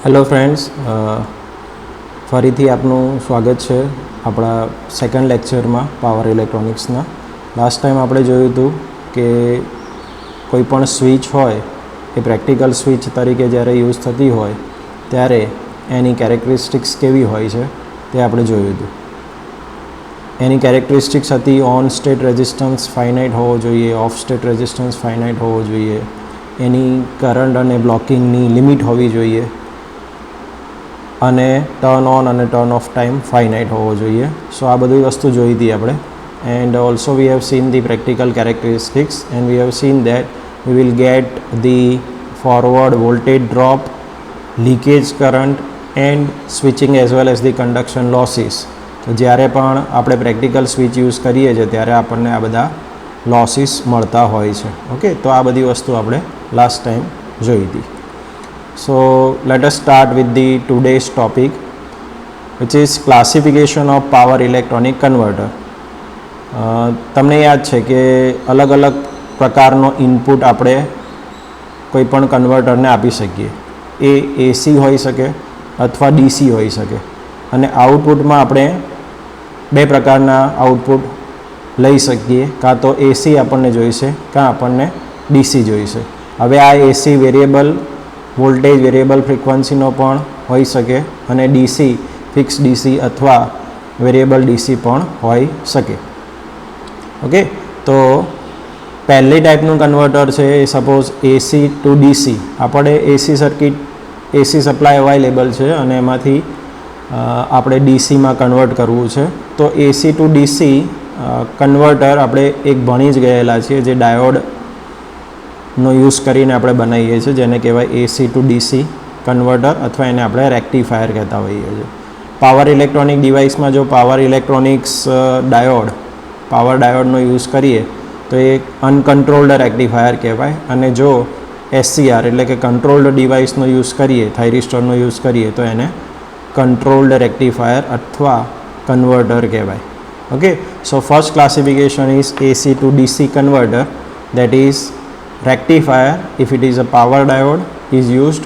Hello friends, ફરીથી આપનું સ્વાગત છે આપણા સેકન્ડ લેક્ચરમાં પાવર ઇલેક્ટ્રોનિક્સના. લાસ્ટ ટાઈમ આપણે જોયું હતું કે કોઈ પણ સ્વિચ હોય એ પ્રેક્ટિકલ સ્વિચ તરીકે જ્યારે યુઝ થતી હોય ત્યારે એની કેરેક્ટરિસ્ટિક્સ કેવી હોય છે તે આપણે જોયું હતું. એની કેરેક્ટરિસ્ટિક્સ હતી ઓન સ્ટેટ રેઝિસ્ટન્સ ફાઇનાઇટ હોવો જોઈએ, ઓફ સ્ટેટ રેઝિસ્ટન્સ ફાઇનાઇટ હોવો જોઈએ, એની કરંટ અને બ્લોકિંગની લિમિટ હોવી જોઈએ અને ટર્ન ઓન અને ટર્ન ઓફ ટાઈમ ફાઇનાઇટ હોવો જોઈએ. સો આ બધી વસ્તુ જોઈ હતી આપણે. And also we have seen the practical characteristics and we have seen that we will get the forward voltage drop, leakage current and switching as well as the conduction losses. તો જ્યારે પણ આપણે પ્રેક્ટિકલ સ્વિચ યુઝ કરીએ છીએ ત્યારે આપણને આ બધા લોસીસ મળતા હોય છે. ઓકે, તો આ બધી વસ્તુ આપણે લાસ્ટ ટાઈમ જોઈ હતી. So let us start with the today's topic, which is classification of power electronic converter. તમને યાદ છે કે અલગ અલગ પ્રકારનો ઇનપુટ આપણે કોઈ પણ કન્વર્ટરને આપી શકીએ. એ એસી હોઈ શકે અથવા ડીસી હોઈ શકે અને આઉટપુટમાં આપણે બે પ્રકારના આઉટપુટ લઈ શકીએ. કાં તો એસી આપણને જોઈશે કાં આપણને ડીસી જોઈશે. હવે આ એસી વેરિયેબલ વોલ્ટેજ વેરિયેબલ ફ્રીક્વન્સીનો પણ હોઈ શકે અને ડીસી ફિક્સ ડીસી અથવા વેરિયેબલ ડીસી પણ હોઈ શકે. ઓકે, તો પહેલી ટાઈપનું કન્વર્ટર છે એ સપોઝ એસી ટુ ડીસી. આપણે એસી સર્કિટ એસી સપ્લાય અવેલેબલ છે અને એમાંથી આપણે ડીસીમાં કન્વર્ટ કરવું છે. તો એસી ટુ ડીસી કન્વર્ટર આપણે એક ભણી જ ગયેલા છીએ, જે ડાયોડનો યુઝ કરીને આપણે બનાવીએ છીએ, જેને કહેવાય એસી ટુ ડીસી કન્વર્ટર અથવા એને આપણે રેક્ટિફાયર કહેતા હોઈએ છીએ. પાવર ઇલેક્ટ્રોનિક ડિવાઇસમાં જો પાવર ઇલેક્ટ્રોનિક્સ પાવર ડાયોડનો યુઝ કરીએ તો એ અનકન્ટ્રોલ્ડ રેક્ટિફાયર કહેવાય. અને જો એસસીઆર એટલે કે કંટ્રોલ્ડ ડિવાઇસનો યુઝ કરીએ, થાઇરિસ્ટરનો યુઝ કરીએ તો એને કંટ્રોલ્ડ રેક્ટિફાયર અથવા કન્વર્ટર કહેવાય. Okay, so first classification is AC to DC converter, that is rectifier if it is a power diode is used,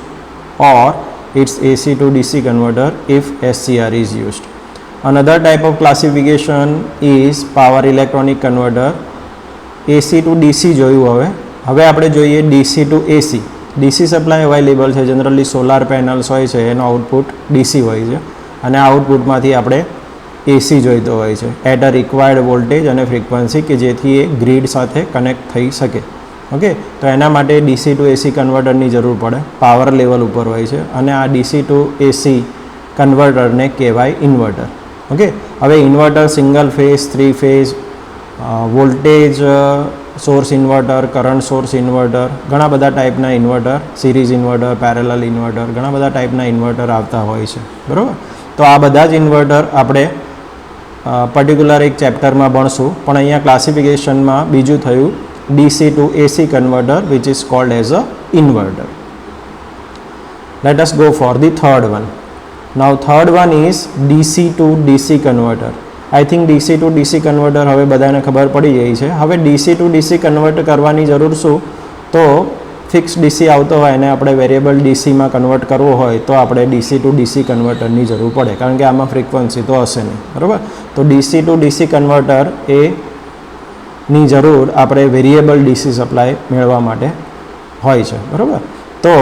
or it's AC to DC converter if SCR is used. Another type of classification is power electronic converter. AC to DC જોયું. હવે આપણે જોઈએ DC to AC. DC supply available છે, generally solar panels હોય છે, એનો output DC હોય છે અને આ આઉટપુટમાંથી આપણે એસી જોઈતો હોય છે એટ અ રિક્વાયર્ડ વોલ્ટેજ અને ફ્રીક્વન્સી કે જેથી એ ગ્રીડ સાથે કનેક્ટ થઈ શકે. ઓકે, તો એના માટે ડીસી ટુ એસી કન્વર્ટરની જરૂર પડે, પાવર લેવલ ઉપર હોય છે અને આ ડીસી ટુ એસી કન્વર્ટરને કહેવાય ઇન્વર્ટર. ઓકે, હવે inverter single phase, three phase, voltage source inverter, current source inverter, ઘણા બધા ટાઈપના inverter, series inverter, parallel inverter, ઘણા બધા ટાઈપના ઇન્વર્ટર આવતા હોય છે. બરાબર, તો આ બધા જ ઇન્વર્ટર આપણે પર્ટિક્યુલર એક ચેપ્ટરમાં ભણશું, પણ અહીંયા ક્લાસિફિકેશનમાં બીજું થયું DC to AC converter, which is called as a inverter. Let us go for the third one. Now third one is DC to DC converter. I think DC to DC converter હવે બધાને ખબર પડી ગઈ છે. હવે DC to DC convert કરવાની જરૂર શું? તો ફિક્સ ડીસી આવતો હોય અને આપણે વેરિયેબલ ડીસીમાં કન્વર્ટ કરવો હોય તો આપણે ડીસી ટુ ડીસી કન્વર્ટરની જરૂર પડે, કારણ કે આમાં ફ્રીક્વન્સી તો હશે નહીં. બરાબર, તો ડીસી ટુ ડીસી કન્વર્ટર ની જરૂર આપણે વેરિયેબલ ડીસી સપ્લાય મેળવવા માટે હોય છે. બરાબર, તો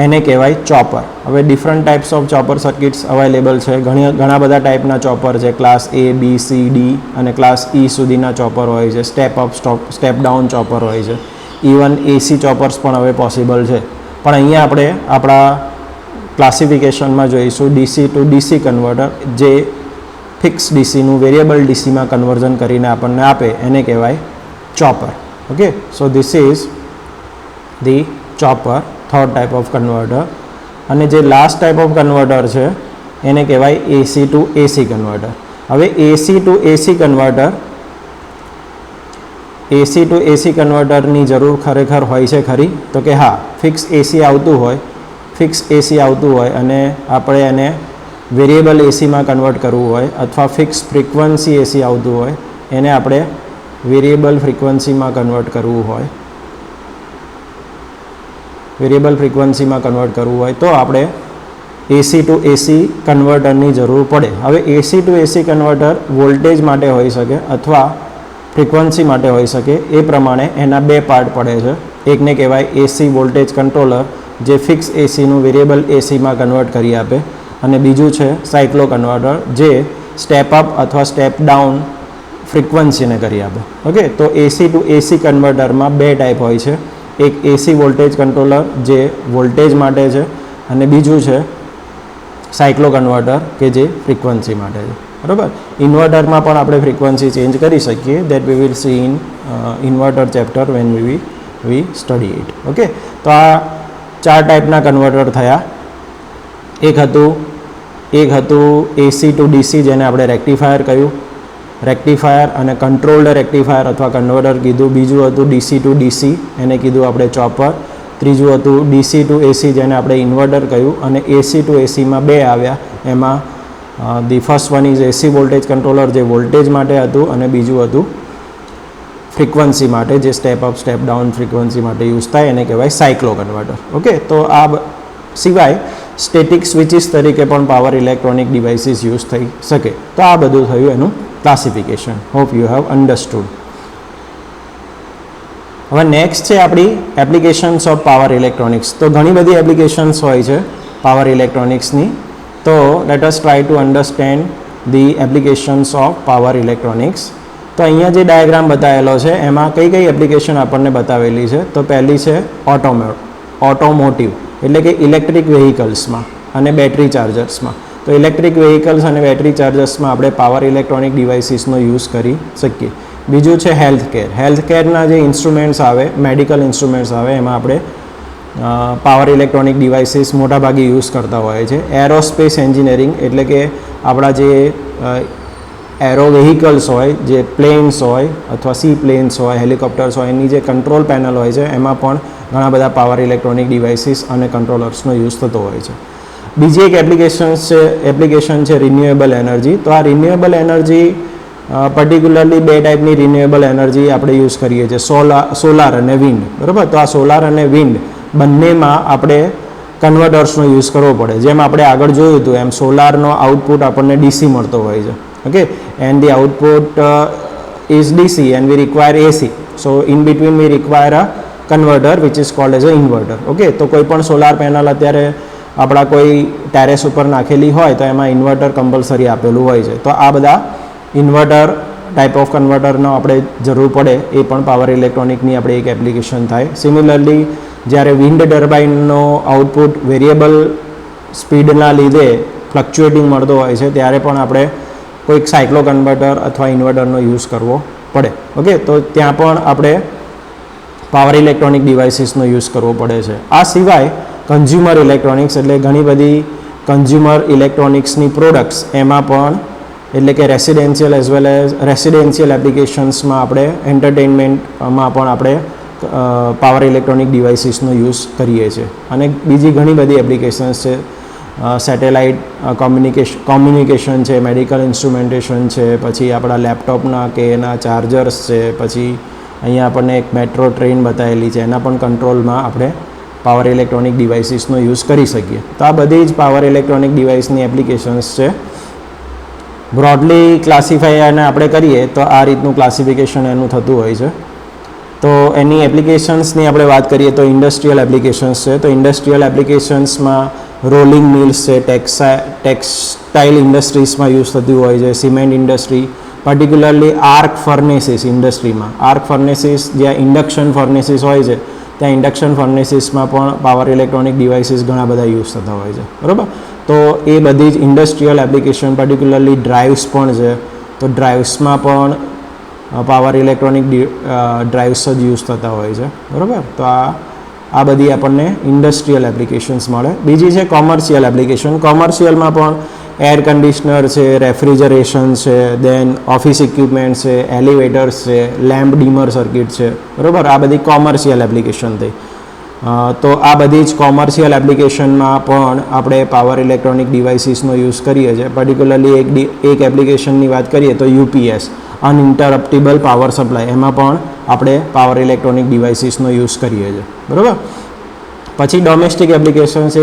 એને કહેવાય ચોપર. હવે different types of chopper circuits available છે. ઘણા બધા ટાઈપના ચોપર છે. Class A, B, C, D અને ક્લાસ E સુધીના ચોપર હોય છે. Step up step down chopper હોય છે. ઇવન એસી ચોપર્સ પણ હવે પોસિબલ છે. પણ અહીંયા આપણે આપણા ક્લાસિફિકેશનમાં જોઈશું ડીસી ટુ ડીસી કન્વર્ટર, જે ફિક્સ ડીસીનું વેરિયેબલ ડીસીમાં કન્વર્ઝન કરીને આપણને આપે એને કહેવાય chopper. Okay, so this is the chopper, third type of converter. અને જે લાસ્ટ ટાઈપ ઓફ કન્વર્ટર છે એને કહેવાય એસી ટુ એસી કન્વર્ટર. હવે એસી ટુ એસી કન્વર્ટર, એસી ટુ એસી કન્વર્ટરની જરૂર ખરેખર હોય છે ખરી? તો કે હા, ફિક્સ એસી આવતું હોય અને આપણે એને વેરિયેબલ એસીમાં કન્વર્ટ કરવું હોય અથવા ફિક્સ ફ્રીક્વન્સી એસી આવતું હોય એને આપણે વેરિયેબલ ફ્રીક્વન્સીમાં કન્વર્ટ કરવું હોય વેરિયેબલ ફ્રિકવન્સીમાં કન્વર્ટ કરવું હોય તો આપણે એસી ટુ એસી કન્વર્ટરની જરૂર પડે. હવે એસી ટુ એસી કન્વર્ટર વોલ્ટેજ માટે હોઈ શકે અથવા ફ્રિકવન્સી માટે હોઈ શકે. એ પ્રમાણે એના બે પાર્ટ પડે છે. એકને કહેવાય એસી વોલ્ટેજ કંટ્રોલર, જે ફિક્સ એસીનું વેરિયેબલ એસીમાં કન્વર્ટ કરી આપે, અને બીજું છે સાયક્લો કન્વર્ટર, જે સ્ટેપ અપ અથવા સ્ટેપ ડાઉન ફ્રિકવન્સીને કરી આપે. ઓકે, તો એસી ટુ એસી કન્વર્ટરમાં બે ટાઈપ હોય છે. એક એસી વોલ્ટેજ કંટ્રોલર જે વોલ્ટેજ માટે છે, અને બીજું છે સાયક્લો કન્વર્ટર કે જે ફ્રિકવન્સી માટે છે. બરાબર. ઇન્વર્ટરમાં પણ આપણે ફ્રિકવન્સી ચેન્જ કરી શકીએ. That we will see in inverter chapter when we study it. Okay, તો આ 4 ટાઈપના કન્વર્ટર થયા. એક હતું એસી ટુ ડીસી, જેને આપણે રેક્ટિફાયર કહ્યું, રેક્ટિફાયર અને કંટ્રોલ્ડ રેક્ટિફાયર અથવા કન્વર્ટર કીધું. બીજું હતું ડીસી ટુ ડીસી, એને કીધું આપણે ચોપર. ત્રીજું હતું ડીસી ટુ એસી, જેને આપણે ઇન્વર્ટર કહ્યું. અને એસી ટુ એસીમાં બે આવ્યા. એમાં the first one is AC voltage controller, જે વોલ્ટેજ માટે હતું, અને બીજું હતું ફ્રિકવન્સી માટે, જે step up step down frequency માટે યુઝ થાય, એને કહેવાય સાયક્લો કન્વર્ટર. ઓકે, તો આ સિવાય સ્ટેટિક સ્વિચીસ તરીકે પણ પાવર ઇલેક્ટ્રોનિક ડિવાઇસીસ યુઝ થઈ શકે. તો આ બધું થયું એનું classification. Hope you have understood. હવે નેક્સ્ટ છે આપણી એપ્લિકેશન્સ ઓફ પાવર ઇલેક્ટ્રોનિક્સ. તો ઘણી બધી એપ્લિકેશન્સ હોય છે પાવર ઇલેક્ટ્રોનિક્સની. તો let us try to understand the applications of power electronics. તો અહીંયા જે ડાયાગ્રામ બતાવેલો છે એમાં કઈ કઈ એપ્લિકેશન આપણને બતાવેલી છે. તો પહેલી છે ઓટોમોટિવ, એટલે કે ઇલેક્ટ્રિક વેહિકલ્સમાં અને બેટરી ચાર્જર્સમાં. તો ઇલેક્ટ્રિક વેહિકલ્સ અને બેટરી ચાર્જર્સમાં આપણે પાવર ઇલેક્ટ્રોનિક ડિવાઇસીસનો યુઝ કરી શકીએ. બીજું છે હેલ્થકેરના જે ઇન્સ્ટ્રુમેન્ટ્સ આવે, મેડિકલ ઇન્સ્ટ્રુમેન્ટ્સ આવે, એમાં આપણે પાવર ઇલેક્ટ્રોનિક ડિવાઇસીસ મોટાભાગે યુઝ કરતા હોય છે. એરોસ્પેસ એન્જિનિયરિંગ, એટલે કે આપણા જે એરો વેહિકલ્સ હોય, જે પ્લેન્સ હોય અથવા સી પ્લેન્સ હોય, હેલિકોપ્ટર્સ હોય, એની જે કંટ્રોલ પેનલ હોય છે એમાં પણ ઘણા બધા પાવર ઇલેક્ટ્રોનિક ડિવાઇસીસ અને કંટ્રોલર્સનો યુઝ થતો હોય છે. બીજી એક એપ્લિકેશન છે રિન્યુએબલ એનર્જી. તો આ રિન્યુએબલ એનર્જી પર્ટિક્યુલરલી બે ટાઈપની રિન્યુએબલ એનર્જી આપણે યુઝ કરીએ છીએ, સોલાર અને વિન્ડ. બરાબર. તો આ સોલાર અને વિન્ડ બંનેમાં આપણે કન્વર્ટર્સનો યુઝ કરવો પડે. જેમ આપણે આગળ જોયું હતું એમ સોલારનો આઉટપુટ આપણને ડીસી મળતો હોય છે. Okay, and the output is DC and we require AC. So in between we require a converter which is called as a inverter. Okay, તો કોઈ પણ સોલાર પેનલ અત્યારે આપણા કોઈ ટેરેસ ઉપર નાખેલી હોય તો એમાં ઇન્વર્ટર કમ્પલસરી આપેલું હોય છે. તો આ બધા ઇન્વર્ટર ટાઈપ ઓફ કન્વર્ટરનો આપણે જરૂર પડે, એ પણ પાવર ઇલેક્ટ્રોનિકની આપણે એક એપ્લિકેશન થાય. સિમિલરલી જ્યારે વિન્ડ ટર્બાઇનનો આઉટપુટ વેરિયેબલ સ્પીડના લીધે ફ્લક્ચ્યુએટિંગ મળતો હોય છે, ત્યારે પણ આપણે કોઈક સાયક્લો કન્વર્ટર અથવા ઇન્વર્ટરનો યુઝ કરવો પડે. ઓકે, તો ત્યાં પણ આપણે પાવર ઇલેક્ટ્રોનિક ડિવાઇસીસનો યુઝ કરવો પડે છે. આ સિવાય કન્ઝ્યુમર ઇલેક્ટ્રોનિક્સ, એટલે ઘણી બધી કન્ઝ્યુમર ઇલેક્ટ્રોનિક્સની પ્રોડક્ટ્સ, એમાં પણ એટલે કે residential as well as residential એપ્લિકેશન્સમાં આપણે એન્ટરટેઇનમેન્ટમાં પણ આપણે પાવર ઇલેક્ટ્રોનિક ડિવાઇસીસનો યુઝ કરીએ છીએ. અને બીજી ઘણી બધી એપ્લિકેશન્સ છે. સેટેલાઇટ કોમ્યુનિકેશન છે, મેડિકલ ઇન્સ્ટ્રુમેન્ટેશન છે, પછી આપણા લેપટોપના કે એના ચાર્જર્સ છે, પછી અહીંયા આપણને એક મેટ્રો ટ્રેન બતાવેલી છે, એના પણ કંટ્રોલમાં આપણે પાવર ઇલેક્ટ્રોનિક ડિવાઇસીસનો યુઝ કરી શકીએ. તો આ બધી જ પાવર ઇલેક્ટ્રોનિક ડિવાઇસની એપ્લિકેશન્સ છે. બ્રોડલી ક્લાસિફાઈ અને આપણે કરીએ તો આ રીતનું ક્લાસિફિકેશન એનું થતું હોય છે. તો એની એપ્લિકેશન્સની આપણે વાત કરીએ તો ઇન્ડસ્ટ્રીયલ એપ્લિકેશન્સ છે. તો ઇન્ડસ્ટ્રીયલ એપ્લિકેશન્સમાં રોલિંગ મિલ્સ છે, ટેક્સટાઇલ ઇન્ડસ્ટ્રીઝમાં યુઝ થતી હોય છે, સિમેન્ટ ઇન્ડસ્ટ્રી, પર્ટિક્યુલરલી આર્ક ફર્નેસીસ ઇન્ડસ્ટ્રીમાં. આર્ક ફર્નેસીસ જ્યાં ઇન્ડક્શન ફર્નેસીસ હોય છે, ત્યાં ઇન્ડક્શન ફર્નેસીસમાં પણ પાવર ઇલેક્ટ્રોનિક ડિવાઇસીસ ઘણા બધા યુઝ થતા હોય છે. બરાબર. તો એ બધી જ ઇન્ડસ્ટ્રીયલ એપ્લિકેશન, પર્ટિક્યુલરલી ડ્રાઇવ્સ પણ છે. તો ડ્રાઇવ્સમાં પણ પાવર ઇલેક્ટ્રોનિક ડ્રાઇવ્સ જ યુઝ થતા હોય છે. બરાબર. તો આ બધી આપણને ઇન્ડસ્ટ્રીયલ એપ્લિકેશન્સ મળે. બીજી છે કોમર્શિયલ એપ્લિકેશન. કોમર્શિયલમાં પણ એર કન્ડિશનર છે, રેફ્રિજરેશન છે, દેન ઓફિસ ઇક્વિપમેન્ટ છે, એલિવેટર્સ છે, લેમ્પ ડીમર સર્કિટ છે. બરાબર. આ બધી કોમર્શિયલ એપ્લિકેશન થઈ. તો આ બધી જ કોમર્શિયલ એપ્લિકેશનમાં પણ આપણે પાવર ઇલેક્ટ્રોનિક ડિવાઇસીસનો યુઝ કરીએ છીએ. પર્ટિક્યુલરલી એક એપ્લિકેશનની વાત કરીએ તો યુપીએસ, અનઇન્ટરપ્ટિબલ પાવર સપ્લાય, એમાં પણ આપણે પાવર ઇલેક્ટ્રોનિક ડિવાઇસીસનો યુઝ કરીએ છીએ. બરાબર. પછી ડોમેસ્ટિક એપ્લિકેશન્સ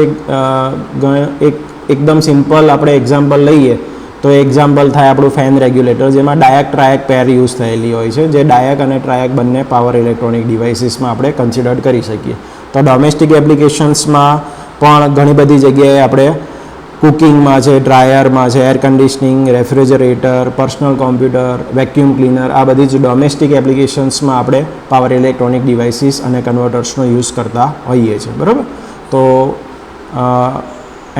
એક એકદમ સિમ્પલ આપણે એક્ઝામ્પલ લઈએ તો એક્ઝામ્પલ થાય આપણું ફેન રેગ્યુલેટર, જેમાં ડાયક ટ્રાયક પેર યુઝ થયેલી હોય છે, જે ડાયક અને ટ્રાયક બંને પાવર ઇલેક્ટ્રોનિક ડિવાઇસીસમાં આપણે કન્સિડર કરી શકીએ. તો ડોમેસ્ટિક એપ્લિકેશન્સમાં પણ ઘણી બધી જગ્યાએ આપણે કુકિંગમાં છે, ડ્રાયરમાં છે, air conditioning, refrigerator, personal computer, vacuum cleaner, આ બધી જ ડોમેસ્ટિક એપ્લિકેશન્સમાં આપણે પાવર ઇલેક્ટ્રોનિક ડિવાઇસીસ અને કન્વર્ટર્સનો યુઝ કરતા હોઈએ છીએ. બરાબર. તો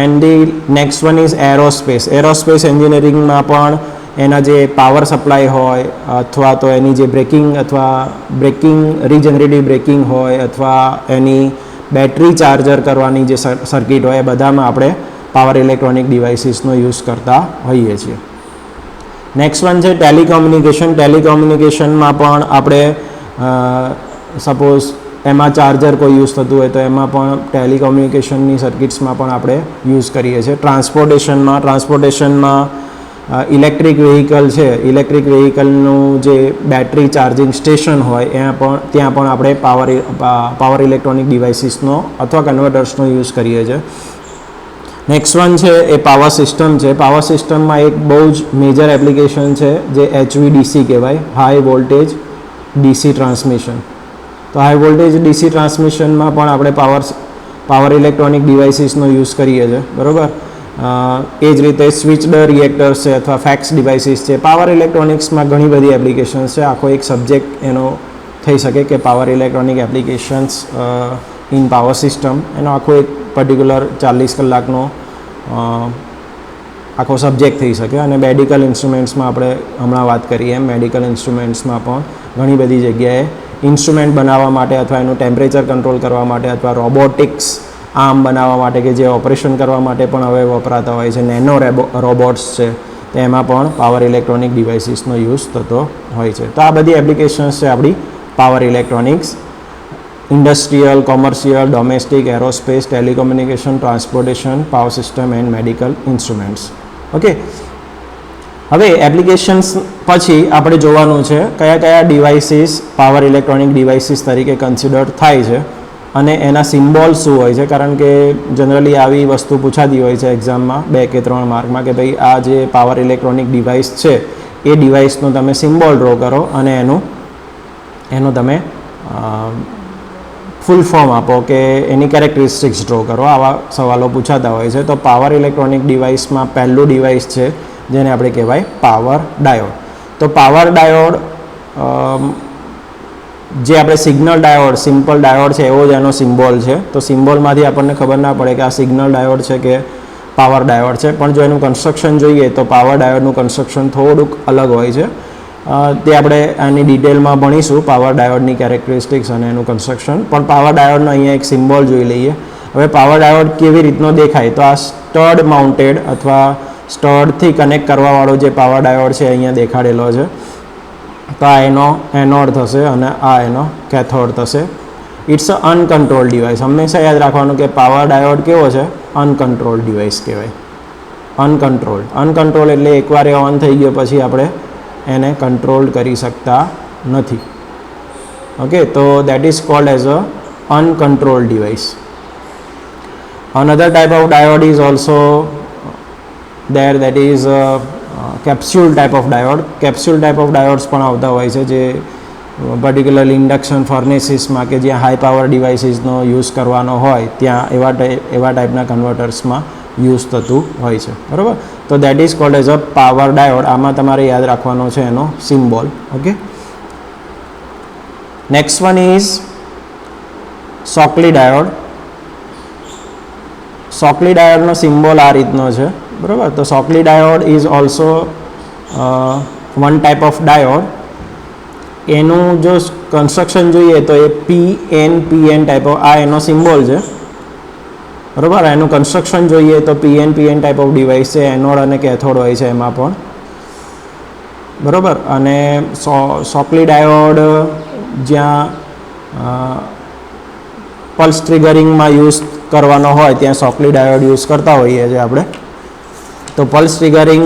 and the next one is aerospace. Aerospace એન્જિનિયરિંગમાં પણ એના જે પાવર સપ્લાય હોય અથવા તો એની જે બ્રેકિંગ રીજનરેટિવ બ્રેકિંગ હોય અથવા એની બેટરી ચાર્જર કરવાની જે સર્કિટ હોય, એ બધામાં આપણે પાવર ઇલેક્ટ્રોનિક ડિવાઇસીસનો યુઝ કરતા હોઈએ છીએ. નેક્સ્ટ વન છે ટેલિકોમ્યુનિકેશન. ટેલિકોમ્યુનિકેશનમાં પણ આપણે સપોઝ એમાં ચાર્જર કોઈ યુઝ થતું હોય તો એમાં પણ ટેલિકોમ્યુનિકેશનની સર્કિટ્સમાં પણ આપણે યુઝ કરીએ છીએ. ટ્રાન્સપોર્ટેશનમાં ઇલેક્ટ્રિક વ્હીકલ છે, ઇલેક્ટ્રિક વ્હીકલનું જે બેટરી ચાર્જિંગ સ્ટેશન હોય ત્યાં પણ આપણે પાવર ઇલેક્ટ્રોનિક ડિવાઇસીસનો અથવા કન્વર્ટર્સનો યુઝ કરીએ છીએ. નેક્સ્ટ વન છે એ પાવર સિસ્ટમ છે. પાવર સિસ્ટમમાં એક બહુ જ મેજર એપ્લિકેશન છે જે HVDC કહેવાય, હાઈ વોલ્ટેજ DC ટ્રાન્સમિશન. તો હાઈ વોલ્ટેજ DC ટ્રાન્સમિશનમાં પણ આપણે પાવર ઇલેક્ટ્રોનિક ડિવાઇસીસનો યુઝ કરીએ છીએ. બરાબર. એ જ રીતે સ્વિચડ રિએક્ટર્સ છે અથવા ફેક્સ ડિવાઇસીસ છે. પાવર ઇલેક્ટ્રોનિક્સમાં ઘણી બધી એપ્લિકેશન્સ છે. આખો એક સબ્જેક્ટ એનો થઈ શકે કે power electronic applications in power system, એનો આખો એક પર્ટિક્યુલર 40 કલાકનો આખો સબ્જેક્ટ થઈ શકે. અને મેડિકલ ઇન્સ્ટ્રુમેન્ટ્સમાં આપણે હમણાં વાત કરીએ એમ મેડિકલ ઇન્સ્ટ્રુમેન્ટ્સમાં પણ ઘણી બધી જગ્યાએ ઇન્સ્ટ્રુમેન્ટ બનાવવા માટે અથવા એનું ટેમ્પરેચર કંટ્રોલ કરવા માટે અથવા રોબોટિક્સ આર્મ બનાવવા માટે કે જે ઓપરેશન કરવા માટે પણ હવે વપરાતા હોય છે, નેનો રોબોટ્સ છે, તેમાં પણ પાવર ઇલેક્ટ્રોનિક ડિવાઇસીસનો યુઝ થતો હોય છે. તો આ બધી એપ્લિકેશન્સ છે આપણી power electronics. Industrial, commercial, domestic, aerospace, telecommunication, transportation, power system and medical instruments. Okay. હવે એપ્લિકેશન્સ પછી આપણે જોવાનું છે કયા કયા ડિવાઇસીસ પાવર ઇલેક્ટ્રોનિક ડિવાઇસીસ તરીકે કન્સિડર થાય છે અને એના સિમ્બોલ શું હોય છે. કારણ કે જનરલી આવી વસ્તુ પૂછાતી હોય છે એક્ઝામમાં 2 કે 3 માર્કમાં કે ભાઈ આ જે પાવર ઇલેક્ટ્રોનિક ડિવાઇસ છે એ ડિવાઇસનો તમે સિમ્બોલ ડ્રો કરો અને એનો તમે ફૂલ ફોર્મ આપો કે એની કેરેક્ટરિસ્ટિક્સ ડ્રો કરો. આવા સવાલો પૂછાતા હોય છે. તો પાવર ઇલેક્ટ્રોનિક ડિવાઇસમાં પહેલું ડિવાઇસ છે જેને આપણે કહેવાય પાવર ડાયોડ. તો પાવર ડાયોડ જે આપણે સિગ્નલ ડાયોડ, સિમ્પલ ડાયોડ છે એવો જ એનો સિમ્બોલ છે. તો સિમ્બોલમાંથી આપણને ખબર ના પડે કે આ સિગ્નલ ડાયોડ છે કે પાવર ડાયોડ છે, પણ જો એનું કન્સ્ટ્રક્શન જોઈએ તો પાવર ડાયોડનું કન્સ્ટ્રક્શન થોડુંક અલગ હોય છે. તે આપણે આની ડિટેલમાં ભણીશું, પાવર ડાયોડની કેરેક્ટરિસ્ટિક્સ અને એનું કન્સ્ટ્રક્શન. પણ પાવર ડાયોડનો અહીંયા એક સિમ્બોલ જોઈ લઈએ. હવે પાવર ડાયોડ કેવી રીતનો દેખાય, તો આ સ્ટડ માઉન્ટેડ અથવા સ્ટડથી કનેક્ટ કરવાવાળો જે પાવર ડાયોડ છે અહીંયા દેખાડેલો છે. તો આ એનો એનોડ થશે અને આ એનો કેથોડ થશે. It's a uncontrolled device. હંમેશા યાદ રાખવાનું કે પાવર ડાયોડ કેવો છે, અનકન્ટ્રોલ્ડ ડિવાઇસ કહેવાય. અનકન્ટ્રોલ્ડ એટલે એકવાર એ ઓન થઈ ગયો પછી આપણે એને કંટ્રોલ કરી શકતા નથી. ઓકે. તો that is called as a uncontrolled device. Another type of diode is also there, that is capsule type of diode. Capsule type of diodes પણ આવતા હોય છે જે પર્ટિક્યુલરલી ઇન્ડક્શન ફર્નેસીસમાં કે જ્યાં હાઈ પાવર ડિવાઇસીસનો યુઝ કરવાનો હોય ત્યાં એવા ટાઈપના કન્વર્ટર્સમાં યુઝ થતું હોય છે. બરાબર. તો that is called as a power diode. આમાં તમારે યાદ રાખવાનો છે એનો symbol. Okay. Next one is Shockley diode. Shockley ડાયોડનો સિમ્બોલ આ રીતનો છે. બરાબર. તો Shockley diode is also one type of diode. એનું જો કન્સ્ટ્રક્શન જોઈએ તો એ PN ટાઈપ ઓફ, આ એનો સિમ્બોલ છે. બરાબર. એનું કન્સ્ટ્રક્શન જોઈએ તો PN ટાઈપ ઓફ ડિવાઇસ છે. એનોડ અને કેથોડ હોય છે એમાં પણ. બરાબર. અને શોકલી ડાયોડ જ્યાં પલ્સ ટ્રિગરિંગમાં યુઝ કરવાનો હોય ત્યાં શોકલી ડાયોડ યુઝ કરતા હોઈએ છીએ આપણે. તો પલ્સ ટ્રિગરિંગ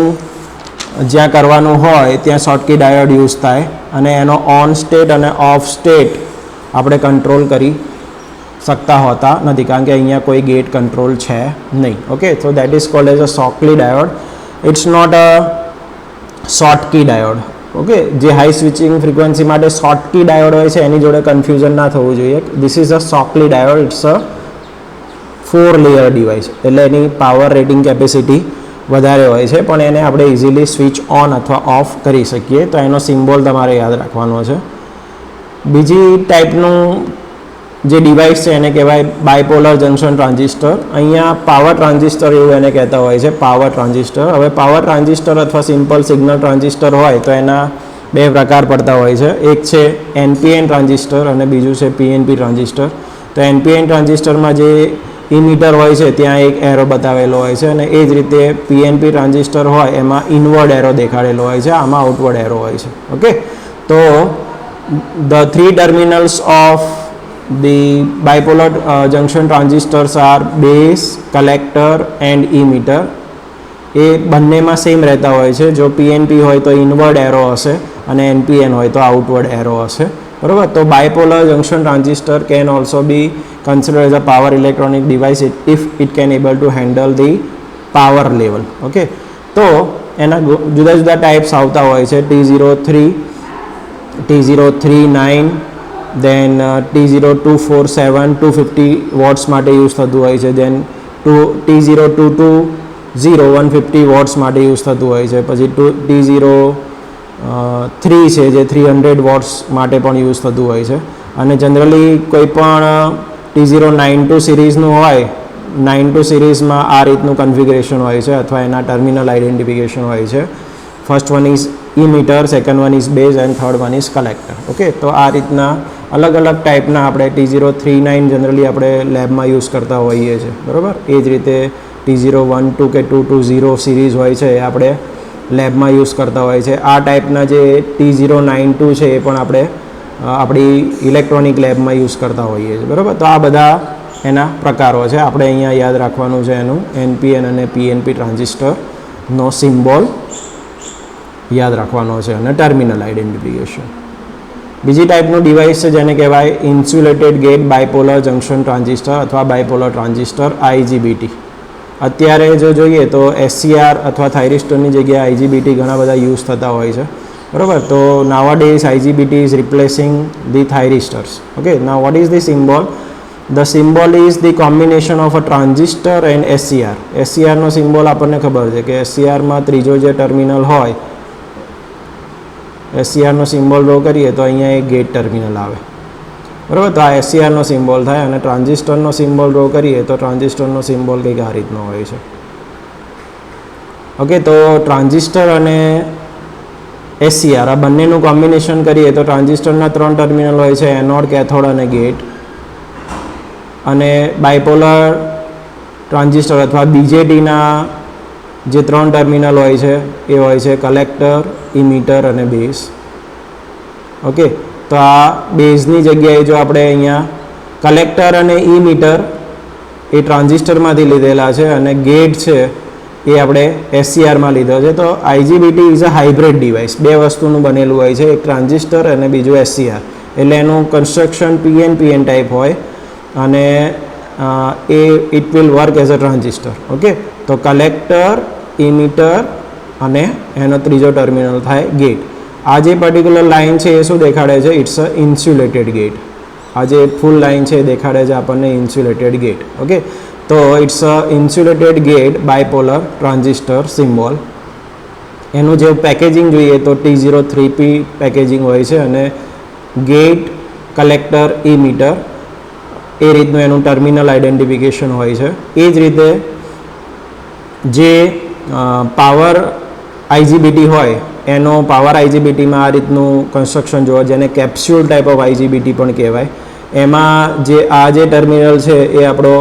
જ્યાં કરવાનું હોય ત્યાં શોટકી ડાયોડ યુઝ થાય અને એનો ઓન સ્ટેટ અને ઓફ સ્ટેટ આપણે કંટ્રોલ કરી શકતા હોતા નથી, કારણ કે અહીંયા કોઈ ગેટ કંટ્રોલ છે નહીં. Okay, so that is called as a shortly diode. It's not a Schottky diode. Okay, જે હાઈ સ્વિચિંગ ફ્રિકવન્સી માટે શોર્ટકી ડાયોડ હોય છે એની જોડે કન્ફ્યુઝન ના થવું જોઈએ. This is a shortly diode. It's a 4 layer device, એટલે એની પાવર રેટિંગ કેપેસિટી વધારે હોય છે, પણ એને આપણે ઇઝીલી સ્વિચ ઓન અથવા ઓફ કરી શકીએ. તો એનો સિમ્બોલ તમારે યાદ રાખવાનો છે. બીજી ટાઈપનું જે ડિવાઇસ છે એને કહેવાય બાયપોલર જંકશન ટ્રાન્ઝિસ્ટર. અહીંયા પાવર ટ્રાન્ઝિસ્ટર એવું એને કહેતા હોય છે, પાવર ટ્રાન્ઝિસ્ટર. હવે પાવર ટ્રાન્ઝિસ્ટર અથવા સિમ્પલ સિગ્નલ ટ્રાન્ઝિસ્ટર હોય તો એના બે પ્રકાર પડતા હોય છે. એક છે NPN ટ્રાન્ઝિસ્ટર અને બીજું છે PNP ટ્રાન્ઝિસ્ટર. તો NPN ટ્રાન્ઝિસ્ટરમાં જે ઇમીટર હોય છે ત્યાં એક એરો બતાવેલો હોય છે, અને એ જ રીતે PNP ટ્રાન્ઝિસ્ટર હોય એમાં ઇનવર્ડ એરો દેખાડેલો હોય છે, આમાં આઉટવર્ડ એરો હોય છે. ઓકે, તો the 3 terminals of the bipolar junction transistors are base, collector and emitter. એ બંનેમાં સેમ રહેતા હોય છે. જો PNP હોય તો ઇનવર્ડ એરો હશે અને NPN હોય તો આઉટવર્ડ એરો હશે. બરાબર. તો bipolar junction transistor can also be consider as a power electronic device if it can able to handle the power level. Okay, તો એના જુદા જુદા ટાઈપ્સ આવતા હોય છે. T03, T039, દેન T0247 250 વોટ્સ માટે યુઝ થતું હોય છે. દેન T0220 150 વોટ્સ માટે યુઝ થતું હોય છે. પછી T03 છે જે 300 વોટ્સ માટે પણ યુઝ થતું હોય છે. અને જનરલી કોઈ પણ T092 સિરીઝનું હોય, 92 સિરીઝમાં આ રીતનું કન્ફિગરેશન હોય છે અથવા એના ટર્મિનલ આઇડેન્ટિફિકેશન હોય છે. First one is emitter, second one is base and third one is collector. Okay, તો આ રીતના અલગ અલગ ટાઈપના આપણે T039 જનરલી આપણે લેબમાં યુઝ કરતા હોઈએ છીએ. બરાબર. એ જ રીતે T012 કે 220 સિરીઝ હોય છે એ આપણે લેબમાં યુઝ કરતા હોય છે. આ ટાઈપના જે T092 છે એ પણ આપણે આપણી ઇલેક્ટ્રોનિક લેબમાં યુઝ કરતા હોઈએ છીએ. બરાબર. તો આ બધા એના પ્રકારો છે. આપણે અહીંયા યાદ રાખવાનું છે એનું NPN અને PNP ટ્રાન્ઝિસ્ટરનો સિમ્બોલ યાદ રાખવાનો છે અને ટર્મિનલ આઇડેન્ટિફિકેશન. બીજી ટાઈપનું ડિવાઇસ છે જેને કહેવાય insulated gate bipolar junction transistor અથવા બાયપોલર ટ્રાન્ઝિસ્ટર IGBT. અત્યારે જો જોઈએ તો SCR અથવા થાઇરિસ્ટરની જગ્યાએ IGBT ઘણા બધા યુઝ થતા હોય છે. બરાબર. તો nowadays IGBT is replacing the thyristors. Okay, now what is the symbol? The symbol is the combination of a transistor and SCR. SCRનો સિમ્બોલ આપણને ખબર છે કે SCRમાં ત્રીજો જે ટર્મિનલ હોય, SCRનો સિમ્બોલ ડ્રો કરીએ તો અહીંયા એક ગેટ ટર્મિનલ આવે. બરાબર. તો આ SCRનો સિમ્બોલ થાય. અને ટ્રાન્ઝિસ્ટરનો સિમ્બોલ ડ્રો કરીએ તો ટ્રાન્ઝિસ્ટરનો સિમ્બોલ કંઈક આ રીતનો હોય છે. ઓકે, તો ટ્રાન્ઝિસ્ટર અને SCR આ બંનેનું કોમ્બિનેશન કરીએ તો ટ્રાન્ઝિસ્ટરના 3 ટર્મિનલ હોય છે, એનોડ, કેથોડ અને ગેટ. અને બાયપોલર ટ્રાન્ઝિસ્ટર અથવા BJTના જે 3 ટર્મિનલ હોય છે એ હોય છે કલેક્ટર, ઇમીટર અને બેઝ. ઓકે, તો આ બેઝની જગ્યાએ જો આપણે અહીંયા કલેક્ટર અને ઇમીટર એ ટ્રાન્ઝિસ્ટરમાંથી લીધેલા છે અને ગેટ છે એ આપણે SCRમાં લીધો છે. તો IGBT is a hybrid device. બે વસ્તુનું બનેલું હોય છે, એક ટ્રાન્ઝિસ્ટર અને બીજું SCR. એટલે એનું કન્સ્ટ્રક્શન PNPN ટાઈપ હોય અને it will work as a transistor. Okay, તો કલેક્ટર, ઇમીટર અને એનો ત્રીજો ટર્મિનલ થાય ગેટ. આ જે પર્ટિક્યુલર લાઇન છે એ શું દેખાડે છે? It's a insulated gate. આ જે ફૂલ લાઇન છે એ દેખાડે છે આપણને ઇન્સ્યુલેટેડ ગેટ. ઓકે, તો it's a insulated gate bipolar transistor symbol. એનું જે પેકેજિંગ જોઈએ તો T03P પેકેજિંગ હોય છે અને ગેટ, કલેક્ટર, ઇમીટર એ રીતનું એનું ટર્મિનલ આઇડેન્ટિફિકેશન હોય છે. એ જ રીતે જે પાવર IGBT હોય એનો પાવર IGBTમાં આ રીતનું કન્સ્ટ્રક્શન જોવા, જેને કેપ્સ્યુલ ટાઈપ ઓફ IGBT પણ કહેવાય. એમાં જે આ જે ટર્મિનલ છે એ આપણો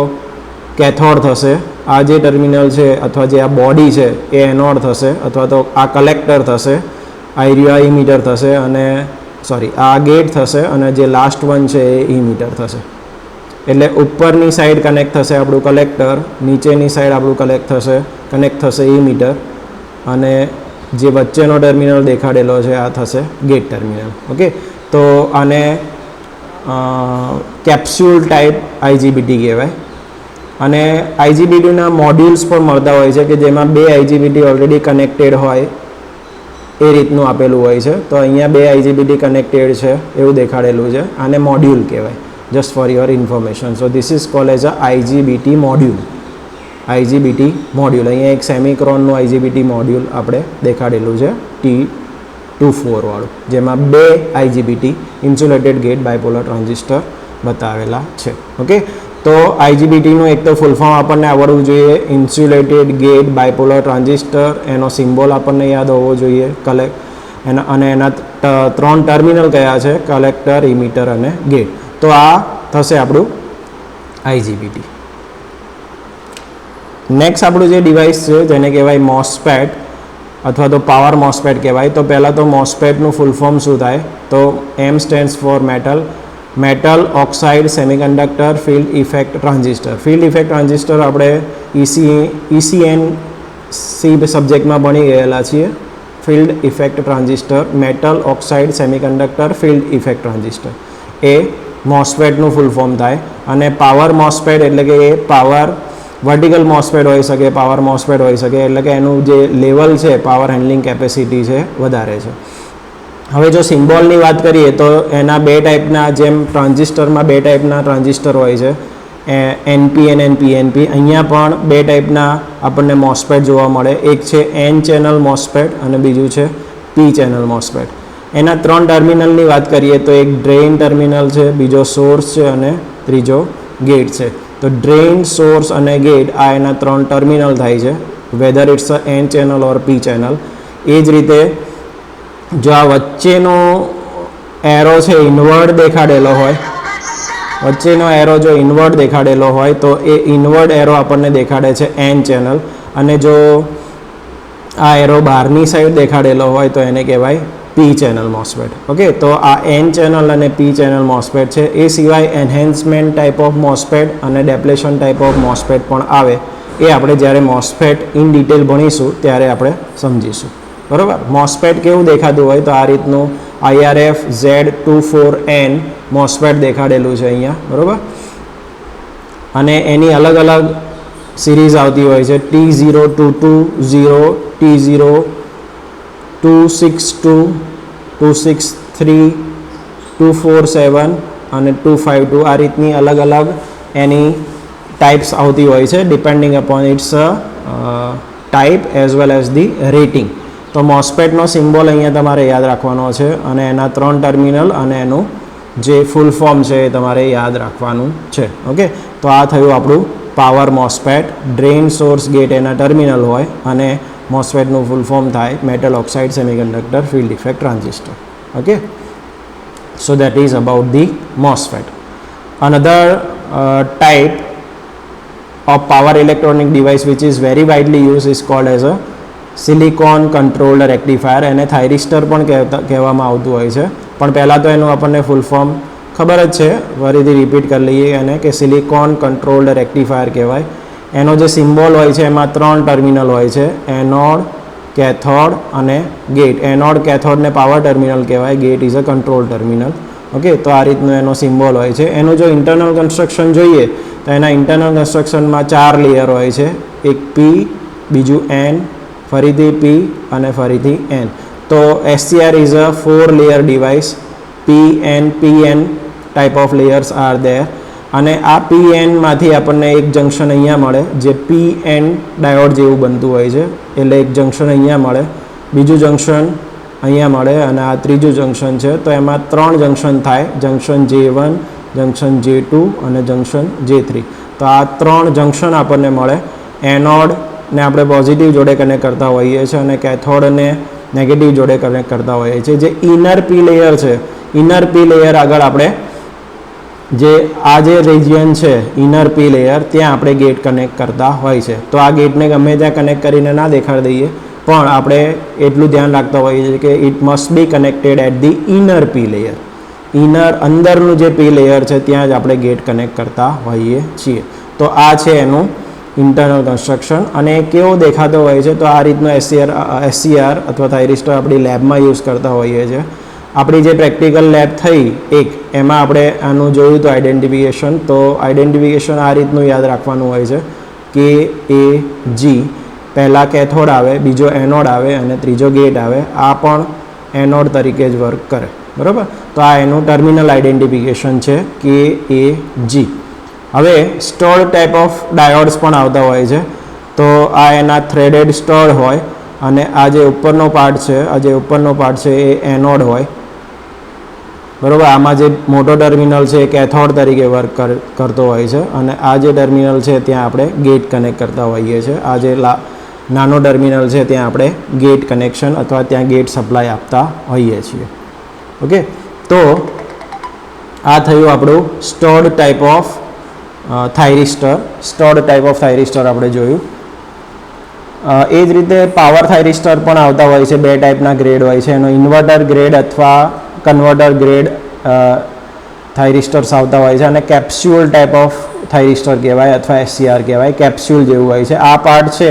કેથોડ થશે, આ જે ટર્મિનલ છે અથવા જે આ બોડી છે એ એનોડ થશે અથવા તો આ કલેક્ટર થશે, આ ઇમીટર થશે અને આ ગેટ થશે અને જે લાસ્ટ વન છે એ ઇમીટર થશે. એટલે ઉપરની સાઈડ કનેક્ટ થશે આપણું કલેક્ટર, નીચેની સાઈડ આપણું કનેક્ટ થશે ઇમીટર અને જે વચ્ચેનો ટર્મિનલ દેખાડેલો છે આ થશે ગેટ ટર્મિનલ. ઓકે, તો આને કેપ્સ્યુલ ટાઈપ આઈજીબીટી કહેવાય. અને આઈજીબીટીના મોડ્યુલ્સ પણ મળતા હોય છે કે જેમાં 2 આઈજીબીટી ઓલરેડી કનેક્ટેડ હોય એ રીતનું આપેલું હોય છે. તો અહીંયા 2 આઈજીબીટી કનેક્ટેડ છે એવું દેખાડેલું છે. આને મોડ્યુલ કહેવાય, just for your information. So this is called as a આઈજીબીટી module. આઈજીબીટી module, અહીંયા એક સેમિક્રોનનું આઈજીબીટી મોડ્યુલ આપણે દેખાડેલું છે T24 વાળું, જેમાં 2 IGBT insulated gate bipolar transistor બતાવેલા છે. ઓકે, તો આઈજીબીટીનું એક તો ફૂલ ફોર્મ આપણને આવડવું જોઈએ, ઇન્સ્યુલેટેડ ગેટ બાયપોલર ટ્રાન્ઝિસ્ટર. એનો સિમ્બોલ આપણને યાદ હોવો જોઈએ, અને એના 3 ટર્મિનલ કયા છે, કલેક્ટર, ઇમિટર અને ગેટ. તો આ થશે આપણું આઈજીબીટી. નેક્સ્ટ આપણું જે ડિવાઇસ છે જેને કહેવાય મોસ્ફેટ અથવા તો પાવર મોસ્ફેટ કહેવાય. તો પહેલાં તો મોસ્ફેટનું ફૂલ ફોર્મ શું થાય, તો M stands for metal oxide semiconductor field effect transistor. Field effect transistor આપણે ECNC સબ્જેક્ટમાં ભણી ગયેલા છીએ. Field effect transistor, metal oxide semiconductor field effect transistor, એ મોસ્ફેટનું ફૂલ ફોર્મ થાય. અને પાવર મોસ્ફેટ એટલે કે એ પાવર વર્ટિકલ મોસ્ફેટ હોઈ શકે, પાવર મોસ્ફેટ હોઈ શકે, એટલે કે એનું જે લેવલ છે, પાવર હેન્ડલિંગ કેપેસિટી છે, વધારે છે. હવે જો સિમ્બોલની વાત કરીએ તો એના 2 ટાઈપના, જેમ ટ્રાન્ઝિસ્ટરમાં 2 ટાઈપના ટ્રાન્ઝિસ્ટર હોય છે, NPN અને PNP. અહીંયા પણ 2 ટાઈપના આપણને મોસ્ફેટ જોવા મળે. એક છે N ચેનલ મોસ્ફેટ અને બીજું છે P ચેનલ મોસ્ફેટ. એના 3 ટર્મિનલની વાત કરીએ તો એક ડ્રેઇન ટર્મિનલ છે, બીજો સોર્સ છે અને ત્રીજો ગેટ છે. તો ડ્રેઇન, સોર્સ અને ગેટ આ એના 3 ટર્મિનલ થાય છે, whether it's a N channel or P channel. એ જ રીતે જો આ વચ્ચેનો એરો છે ઇન્વર્ડ દેખાડેલો હોય, વચ્ચેનો એરો જો ઇન્વર્ડ દેખાડેલો હોય તો એ ઇન્વર્ડ એરો આપણને દેખાડે છે N ચેનલ. અને જો આ એરો બહારની સાઈડ દેખાડેલો હોય તો એને કહેવાય P ચેનલ મોસ્ફેટ. ઓકે, તો આ N ચેનલ અને P ચેનલ મોસ્ફેટ છે. એ સિવાય એન્હેન્સમેન્ટ ટાઈપ ઓફ મોસ્ફેટ અને ડેપ્લેશન ટાઈપ ઓફ મોસ્ફેટ પણ આવે. એ આપણે જ્યારે મોસ્ફેટ ઇન ડિટેલ ભણીશું ત્યારે આપણે સમજીશું. બરાબર. મોસ્ફેટ કેવું દેખાતું હોય તો આ રીતનું IRF Z24N મોસ્ફેટ દેખાડેલું છે અહીંયા. બરાબર. અને એની અલગ અલગ સિરીઝ આવતી હોય છે, T0220, T0262, 263, 247 અને 252. આ રીતની અલગ અલગ એની ટાઈપ્સ આવતી હોય છે, depending upon its type as well as the rating. તો મોસ્ફેટનો સિમ્બોલ અહીંયા તમારે યાદ રાખવાનો છે અને એના 3 ટર્મિનલ અને એનું જે ફૂલ ફોર્મ છે એ તમારે યાદ રાખવાનું છે. ઓકે, તો આ થયું આપણું power MOSFET. Drain, source, gate એના ટર્મિનલ હોય અને મોસ્ફેટનું ફૂલ ફોર્મ થાય metal oxide semiconductor field effect transistor. Okay, so that is about the MOSFET. Another type of power electronic device which is very widely used is called as a silicon controlled rectifier. એને થાઇરિસ્ટર પણ કહેવામાં આવતું હોય છે, પણ પહેલાં તો એનું આપણને ફૂલ ફોર્મ ખબર જ છે, ફરીથી રિપીટ કરી લઈએ એને કે સિલિકોન કંટ્રોલ્ડ રેક્ટિફાયર કહેવાય. એનો જે સિમ્બોલ હોય છે એમાં 3 ટર્મિનલ હોય છે, એનોડ, કેથોડ અને ગેટ. એનોડ, કેથોડને પાવર ટર્મિનલ કહેવાય, gate is a control terminal. Okay, તો આ રીતનો એનો સિમ્બોલ હોય છે. એનું જો ઇન્ટરનલ કન્સ્ટ્રક્શન જોઈએ તો એના ઇન્ટરનલ કન્સ્ટ્રક્શનમાં 4 લેયર હોય છે, એક P, બીજું N, ફરીથી P અને ફરીથી N. તો SCR is a 4 layer device. PN type of layers are there. અને આ PNમાંથી આપણને એક જંક્શન અહીંયા મળે જે PN ડાયોડ જેવું બનતું હોય છે, એટલે એક જંક્શન અહીંયા મળે, બીજું જંક્શન અહીંયા મળે અને આ ત્રીજું જંક્શન છે. તો એમાં 3 જંક્શન થાય, જંક્શન J1, જંક્શન J2 અને જંક્શન J3. તો આ 3 જંક્શન આપણને મળે. એનોડને આપણે પોઝિટિવ જોડે કનેક્ટ કરતા હોઈએ છીએ અને કેથોડને નેગેટિવ જોડે કનેક્ટ કરતા હોઈએ છીએ. જે ઇનર P લેયર છે, ઇનર P લેયર આગળ આપણે જે આ જે રિજિયન છે ઇનર P લેયર, ત્યાં આપણે ગેટ કનેક્ટ કરતા હોય છે. તો આ ગેટને ગમે ત્યાં કનેક્ટ કરીને ના દેખાડી દઈએ, પણ આપણે એટલું ધ્યાન રાખતા હોઈએ છીએ કે it must be connected at the inner P layer. Inner અંદરનું જે P લેયર છે ત્યાં જ આપણે ગેટ કનેક્ટ કરતા હોઈએ છીએ. તો આ છે એનું ઇન્ટરનલ કન્સ્ટ્રક્શન. અને કેવો દેખાતો હોય છે તો આ રીતનો SCR અથવા થાઇરિસ્ટર આપણી લેબમાં યુઝ કરતા હોઈએ છીએ. આપણી જે પ્રેક્ટિકલ લેબ થઈ એક એમાં આપણે આનું જોયું તો આઈડેન્ટિફિકેશન. તો આઈડેન્ટિફિકેશન આ રીતનું યાદ રાખવાનું હોય છે કે KAG પહેલાં કેથોડ આવે, બીજો એનોડ આવે અને ત્રીજો ગેટ આવે. આ પણ એનોડ તરીકે જ વર્ક કરે, બરાબર. તો આ એનું ટર્મિનલ આઈડેન્ટિફિકેશન છે KAG. હવે સ્ટોર્ડ ટાઈપ ઓફ ડાયોડ્સ પણ આવતા હોય છે. તો આ એના થ્રેડેડ સ્ટોર્ડ હોય અને આ જે ઉપરનો પાર્ટ છે એ એનોડ હોય, બરાબર. આમાં જે મોટો ટર્મિનલ છે એ કેથોડ તરીકે વર્ક કરતો હોય છે અને આ જે ટર્મિનલ છે ત્યાં આપણે ગેટ કનેક્ટ કરતા હોઈએ છીએ. આ જે નાનો ટર્મિનલ છે ત્યાં આપણે ગેટ કનેક્શન અથવા ત્યાં ગેટ સપ્લાય આપતા હોઈએ છીએ. ઓકે, તો આ થયું આપણું સ્ટોર્ડ ટાઈપ ઓફ થાઇરિસ્ટર આપણે જોયું. એ જ રીતે પાવર થાઇરિસ્ટર પણ આવતા હોય છે. બે ટાઈપના ગ્રેડ હોય છે. એનો ઇન્વર્ટર ગ્રેડ અથવા કન્વર્ટર ગ્રેડ થાઇરિસ્ટર્સ આવતા હોય છે અને કેપ્સ્યુલ ટાઈપ ઓફ થાઇરિસ્ટર કહેવાય અથવા SCR કહેવાય. કેપ્સ્યુલ જેવું હોય છે. આ પાર્ટ છે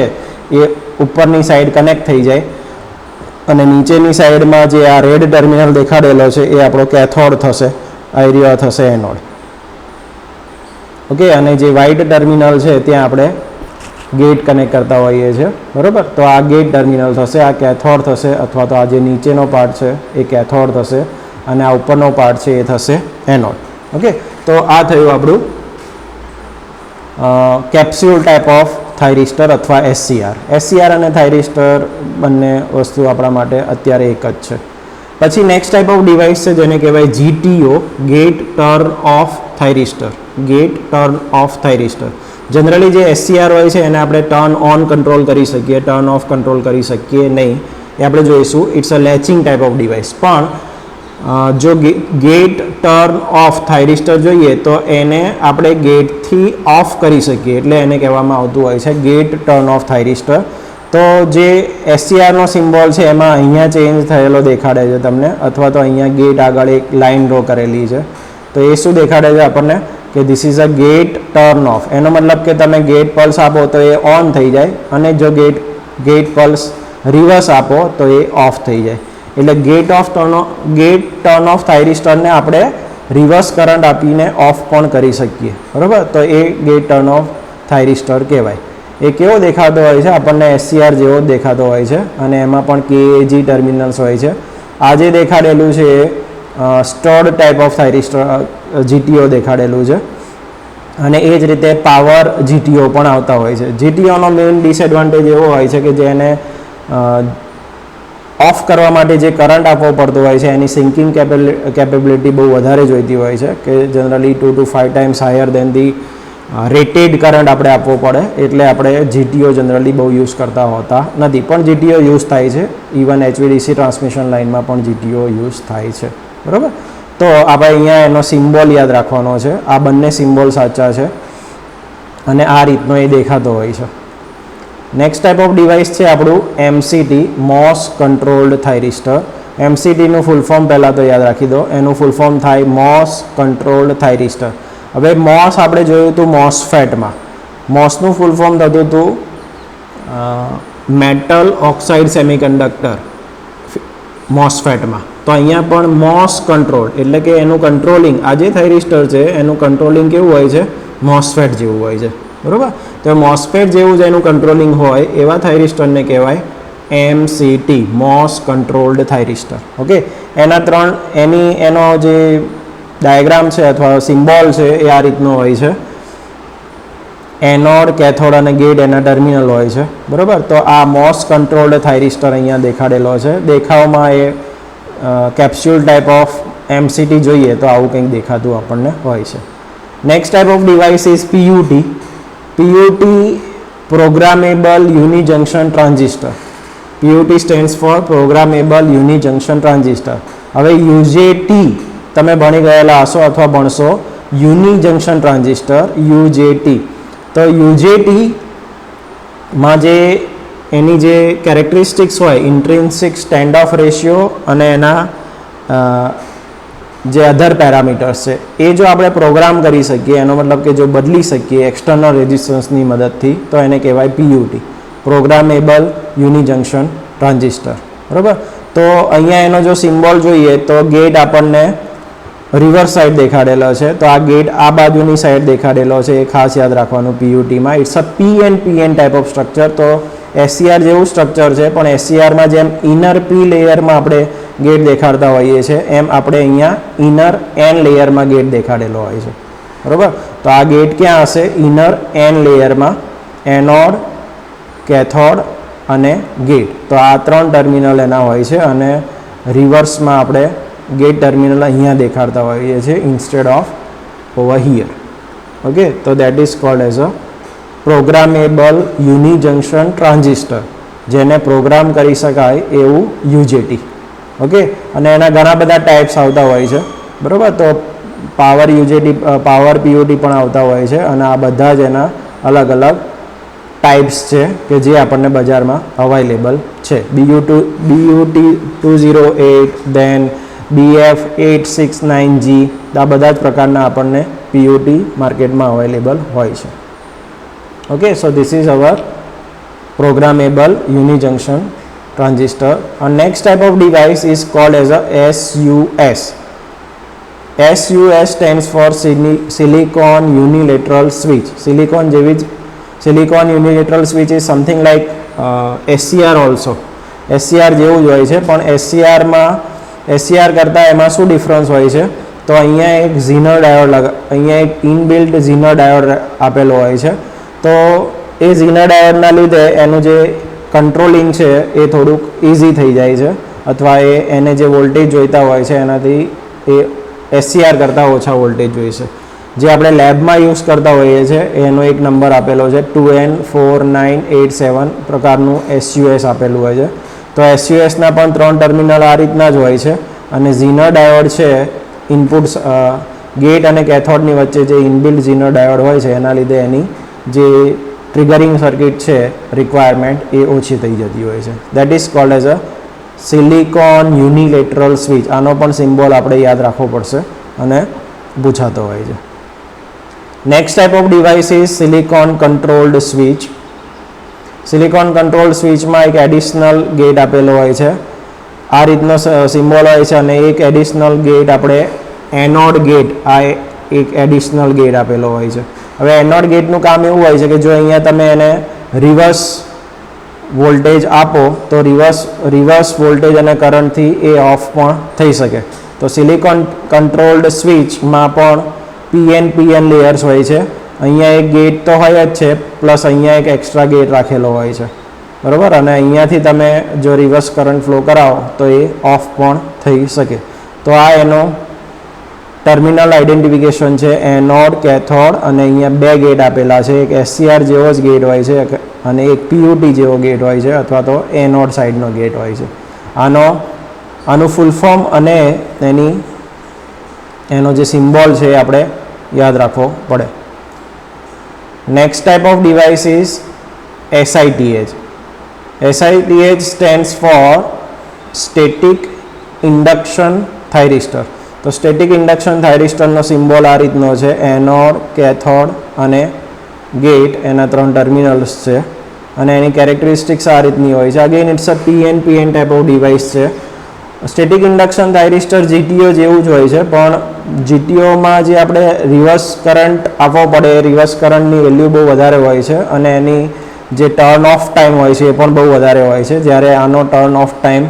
એ ઉપરની સાઈડ કનેક્ટ થઈ જાય અને નીચેની સાઈડમાં જે આ રેડ ટર્મિનલ દેખાડેલો છે એ આપણો કેથોડ થશે, આયરિયો થશે એનોડ. ઓકે, અને જે વ્હાઇટ ટર્મિનલ છે ત્યાં આપણે ગેટ કનેક્ટ કરતા હોઈએ છીએ, બરાબર. તો આ ગેટ ટર્મિનલ થશે, આ કેથોડ થશે અથવા તો આ જે નીચેનો પાર્ટ છે એ કેથોડ થશે અને આ ઉપરનો પાર્ટ છે એ થશે એનોડ. ઓકે, તો આ થયું આપણું કેપ્સ્યુલ ટાઈપ ઓફ થાઇરિસ્ટર અથવા SCR અને થાઇરિસ્ટર બંને વસ્તુ આપણા માટે અત્યારે એક જ છે. પછી નેક્સ્ટ ટાઈપ ઓફ ડિવાઇસ છે જેને કહેવાય GTO, gate turn off thyristor. Generally જે SCR હોય છે એને આપણે ટર્ન ઓન કંટ્રોલ કરી શકીએ, ટર્ન ઓફ કંટ્રોલ કરી શકીએ નહીં, એ આપણે જોઈશું. It's a latching type of device. પણ જો ગેટ ટર્ન ઓફ થાઇરિસ્ટર જોઈએ તો એને આપણે ગેટથી ઓફ કરી શકીએ, એટલે એને કહેવામાં આવતું હોય છે ગેટ ટર્ન ઓફ થાઇરિસ્ટર. તો જે SCRનો સિમ્બોલ છે એમાં અહીંયા ચેન્જ થયેલો દેખાડે છે તમને, અથવા તો અહીંયા ગેટ આગળ એક લાઇન ડ્રો કરેલી છે. તો એ શું દેખાડે છે આપણને કે this is a gate turn off. એનો મતલબ કે તમે ગેટ પલ્સ આપો તો એ ઓન થઈ જાય અને જો ગેટ પલ્સ રિવર્સ આપો તો એ ઓફ થઈ જાય. એટલે ગેટ ટર્ન ઓફ થાઇરિસ્ટરને આપણે રિવર્સ કરંટ આપીને ઓફ પણ કરી શકીએ, બરાબર. તો એ ગેટ ટર્ન ઓફ થાઇરિસ્ટર કહેવાય. એ કેવો દેખાતો હોય છે? આપણને SCR જેવો જ દેખાતો હોય છે અને એમાં પણ KAG ટર્મિનલ્સ હોય છે. આ જે દેખાડેલું છે એ સ્ટોર્ડ ટાઈપ ઓફ થાઇરિસ્ટર GTO દેખાડેલું છે અને એ જ રીતે પાવર GTO પણ આવતા હોય છે. GTOનો મેઇન ડિસએડવાન્ટેજ એવો હોય છે કે જેને ઓફ કરવા માટે જે કરંટ આપવો પડતો હોય છે એની સિંકિંગ કેપેબિલિટી બહુ વધારે જોઈતી હોય છે કે generally 2 to 5 times higher than the rated current આપણે આપવો પડે. એટલે આપણે GTO જનરલી બહુ યુઝ કરતા હોતા નથી, પણ GTO યુઝ થાય છે. ઇવન HVDC ટ્રાન્સમિશન લાઇનમાં પણ GTO યુઝ થાય છે, બરાબર. તો આપણે અહીંયા એનો સિમ્બોલ યાદ રાખવાનો છે. આ બંને સિમ્બોલ સાચા છે અને આ રીતનો એ દેખાતો હોય છે. નેક્સ્ટ ટાઈપ ઓફ ડિવાઇસ છે આપણું MCT, મોસ કંટ્રોલ્ડ થાઇરિસ્ટર. MCTનું ફૂલ ફોર્મ પહેલાં તો યાદ રાખી દો. એનું ફૂલ ફોર્મ થાય મોસ કંટ્રોલ્ડ થાઇરિસ્ટર. હવે મોસ આપણે જોયું હતું મોસફેટમાં. મોસનું ફૂલ ફોર્મ થતું હતું મેટલ ઓક્સાઇડ સેમિકન્ડક્ટર મોસફેટમાં. તો અહીંયા પણ મોસ કંટ્રોલ એટલે કે એનું કંટ્રોલિંગ, આ જે થાઇરિસ્ટર છે એનું કંટ્રોલિંગ કેવું હોય છે? મોસફેટ જેવું હોય છે, બરાબર. તો મોસફેટ જેવું જ એનું કંટ્રોલિંગ હોય એવા થાઇરિસ્ટરને કહેવાય MCT, મોસ કંટ્રોલ્ડ થાઇરિસ્ટર. ઓકે, એનો જે ડાયાગ્રામ છે અથવા સિમ્બોલ છે એ આ રીતનો હોય છે. એનોડ, કેથોડ અને ગેટ એના ટર્મિનલ હોય છે, બરાબર. તો આ મોસ કંટ્રોલ્ડ થાઇરિસ્ટર અહીંયા દેખાડેલો છે. દેખાવમાં એ કેપ્સ્યુલ ટાઈપ ઓફ MCT જોઈએ તો આવું કંઈક દેખાતું આપણને હોય છે. Next type of device is PUT, programmable unijunction transistor. PUT stands for programmable unijunction transistor. હવે UJT તમે ભણી ગયેલા હશો અથવા ભણશો, યુનિજંક્શન ટ્રાન્ઝિસ્ટર UJT. તો UJTમાં જે એની જે કેરેક્ટરિસ્ટિક્સ હોય, ઇન્ટ્રિન્સિક સ્ટેન્ડ ઓફ રેશિયો અને એના જે અધર પેરામીટર્સ છે એ જો આપણે પ્રોગ્રામ કરી શકીએ, એનો મતલબ કે જો બદલી શકીએ એક્સટર્નલ રેઝિસ્ટન્સની મદદથી, તો એને કહેવાય PUT, પ્રોગ્રામેબલ યુનિજંક્શન ટ્રાન્ઝિસ્ટર, બરાબર. તો અહીંયા એનો જો સિમ્બોલ જોઈએ તો ગેટ આપણને રિવર્સ સાઈડ દેખાડેલો છે, તો આ ગેટ આ બાજુની સાઈડ દેખાડેલો છે, એ ખાસ યાદ રાખવાનું PUTમાં. It's a PN type of structure. તો SCR જેવું સ્ટ્રક્ચર છે, પણ SCRમાં જેમ ઇનર P લેયરમાં આપણે ગેટ દેખાડતા હોઈએ છીએ એમ આપણે અહીંયા ઇનર N લેયરમાં ગેટ દેખાડેલો હોય છે, બરાબર. તો આ ગેટ ક્યાં હશે? ઇનર N લેયરમાં, એનોડ, કેથોડ અને ગેટ. તો આ 3 ટર્મિનલ એના હોય છે અને રિવર્સમાં આપણે ગેટ ટર્મિનલ અહીંયા દેખાડતા હોઈએ છીએ instead of over here. Okay, તો that is called as a programmable unijunction transistor, જેને પ્રોગ્રામ કરી શકાય એવું UJT. ઓકે, અને એના ઘણા બધા ટાઈપ્સ આવતા હોય છે, બરાબર. તો પાવર UJT, પાવર PUT પણ આવતા હોય છે અને આ બધા જ એના અલગ અલગ ટાઈપ્સ છે કે જે આપણને બજારમાં અવેલેબલ છે. BUT 208, દેન BF869G, આ બધા જ પ્રકારના આપણને PUT માર્કેટમાં અવેલેબલ હોય છે. Okay, so this is our programmable uni junction transistor. Our next type of device is called as a SUS. SUS stands for silicon unilateral switch. Silicon unilateral switch is something like SCR also. SCR જેવું જ હોય છે, પણ SCR કરતાં એમાં શું difference હોય છે? તો અહીંયા એક ઝીનર ડાયોડ અહીંયા એક ઇનબિલ્ટ ઝીનર ડાયોડ આપેલો હોય છે. તો એ ઝીનર ડાયોડના લીધે એનું જે કંટ્રોલિંગ છે એ થોડુંક ઇઝી થઈ જાય છે, અથવા એને જે વોલ્ટેજ જોઈતા હોય છે એનાથી એ SCR કરતાં ઓછા વોલ્ટેજ જોઈશે. જે આપણે લેબમાં યુઝ કરતા હોઈએ છીએ એનો એક નંબર આપેલો છે 2N4987 પ્રકારનું SUS આપેલું હોય છે. તો SUSના પણ 3 ટર્મિનલ આ રીતના જ હોય છે અને ઝીનર ડાયોડ છે ઇનપુટ ગેટ અને કેથોડની વચ્ચે જે ઇનબિલ્ટ ઝીનર ડાયોડ હોય છે એના લીધે એની જે ટ્રિગરિંગ સર્કિટ છે રિક્વાયરમેન્ટ એ ઓછી થઈ જતી હોય છે. That is called as a silicon unilateral switch. આનો પણ સિમ્બોલ આપણે યાદ રાખવો પડશે અને પૂછાતો હોય છે. Next type of device is silicon controlled switch. Silicon controlled સ્વિચમાં એક એડિશનલ ગેટ આપેલો હોય છે, આ રીતનો સિમ્બોલ હોય છે, અને એક એડિશનલ ગેટ આપણે એનોડ ગેટ, આ એક એડિશનલ ગેટ આપેલો હોય છે. હવે એનોડ ગેટનું કામ એવું હોય છે કે જો અહીંયા તમે એને રિવર્સ વોલ્ટેજ આપો તો રિવર્સ વોલ્ટેજ અને કરંટથી એ ઓફ પણ થઈ શકે. તો સિલિકોન કંટ્રોલ્ડ સ્વિચમાં પણ PN લેયર્સ હોય છે. અહીંયા એક ગેટ તો હોય જ છે, પ્લસ અહીંયા એક એક્સ્ટ્રા ગેટ રાખેલો હોય છે, બરાબર. અને અહીંયાથી તમે જો રિવર્સ કરંટ ફ્લો કરાવો તો એ ઓફ પણ થઈ શકે. તો આ એનો ટર્મિનલ આઇડેન્ટિફિકેશન છે, એનોડ, કેથોડ, અને અહીંયા 2 ગેટ આપેલા છે. એક SCR જેવો જ ગેટ હોય છે અને એક PUT જેવો ગેટ હોય છે, અથવા તો એનોડ સાઈડનો ગેટ હોય છે. આનું ફૂલ ફોર્મ અને એનો જે સિમ્બોલ છે એ આપણે યાદ રાખવો પડે. Next type of device is SITH. SITH stands for static induction thyristor. તો સ્ટેટિક ઇન્ડક્શન થાઇરિસ્ટરનો સિમ્બોલ આ રીતનો છે, એનોડ, કેથોડ અને ગેટ, એના 3 ટર્મિનલ્સ છે અને એની કેરેક્ટરિસ્ટિક્સ આ રીતની હોય છે. Again it's a PN type of device છે. સ્ટેટિક ઇન્ડક્શન થાઇરિસ્ટર GTO જેવું જ હોય છે, પણ GTOમાં જે આપણે રિવર્સ કરંટ આપવો પડે એ રિવર્સ કરંટની વેલ્યુ બહુ વધારે હોય છે અને એની જે ટર્ન ઓફ ટાઈમ હોય છે એ પણ બહુ વધારે હોય છે, જ્યારે આનો ટર્ન ઓફ ટાઈમ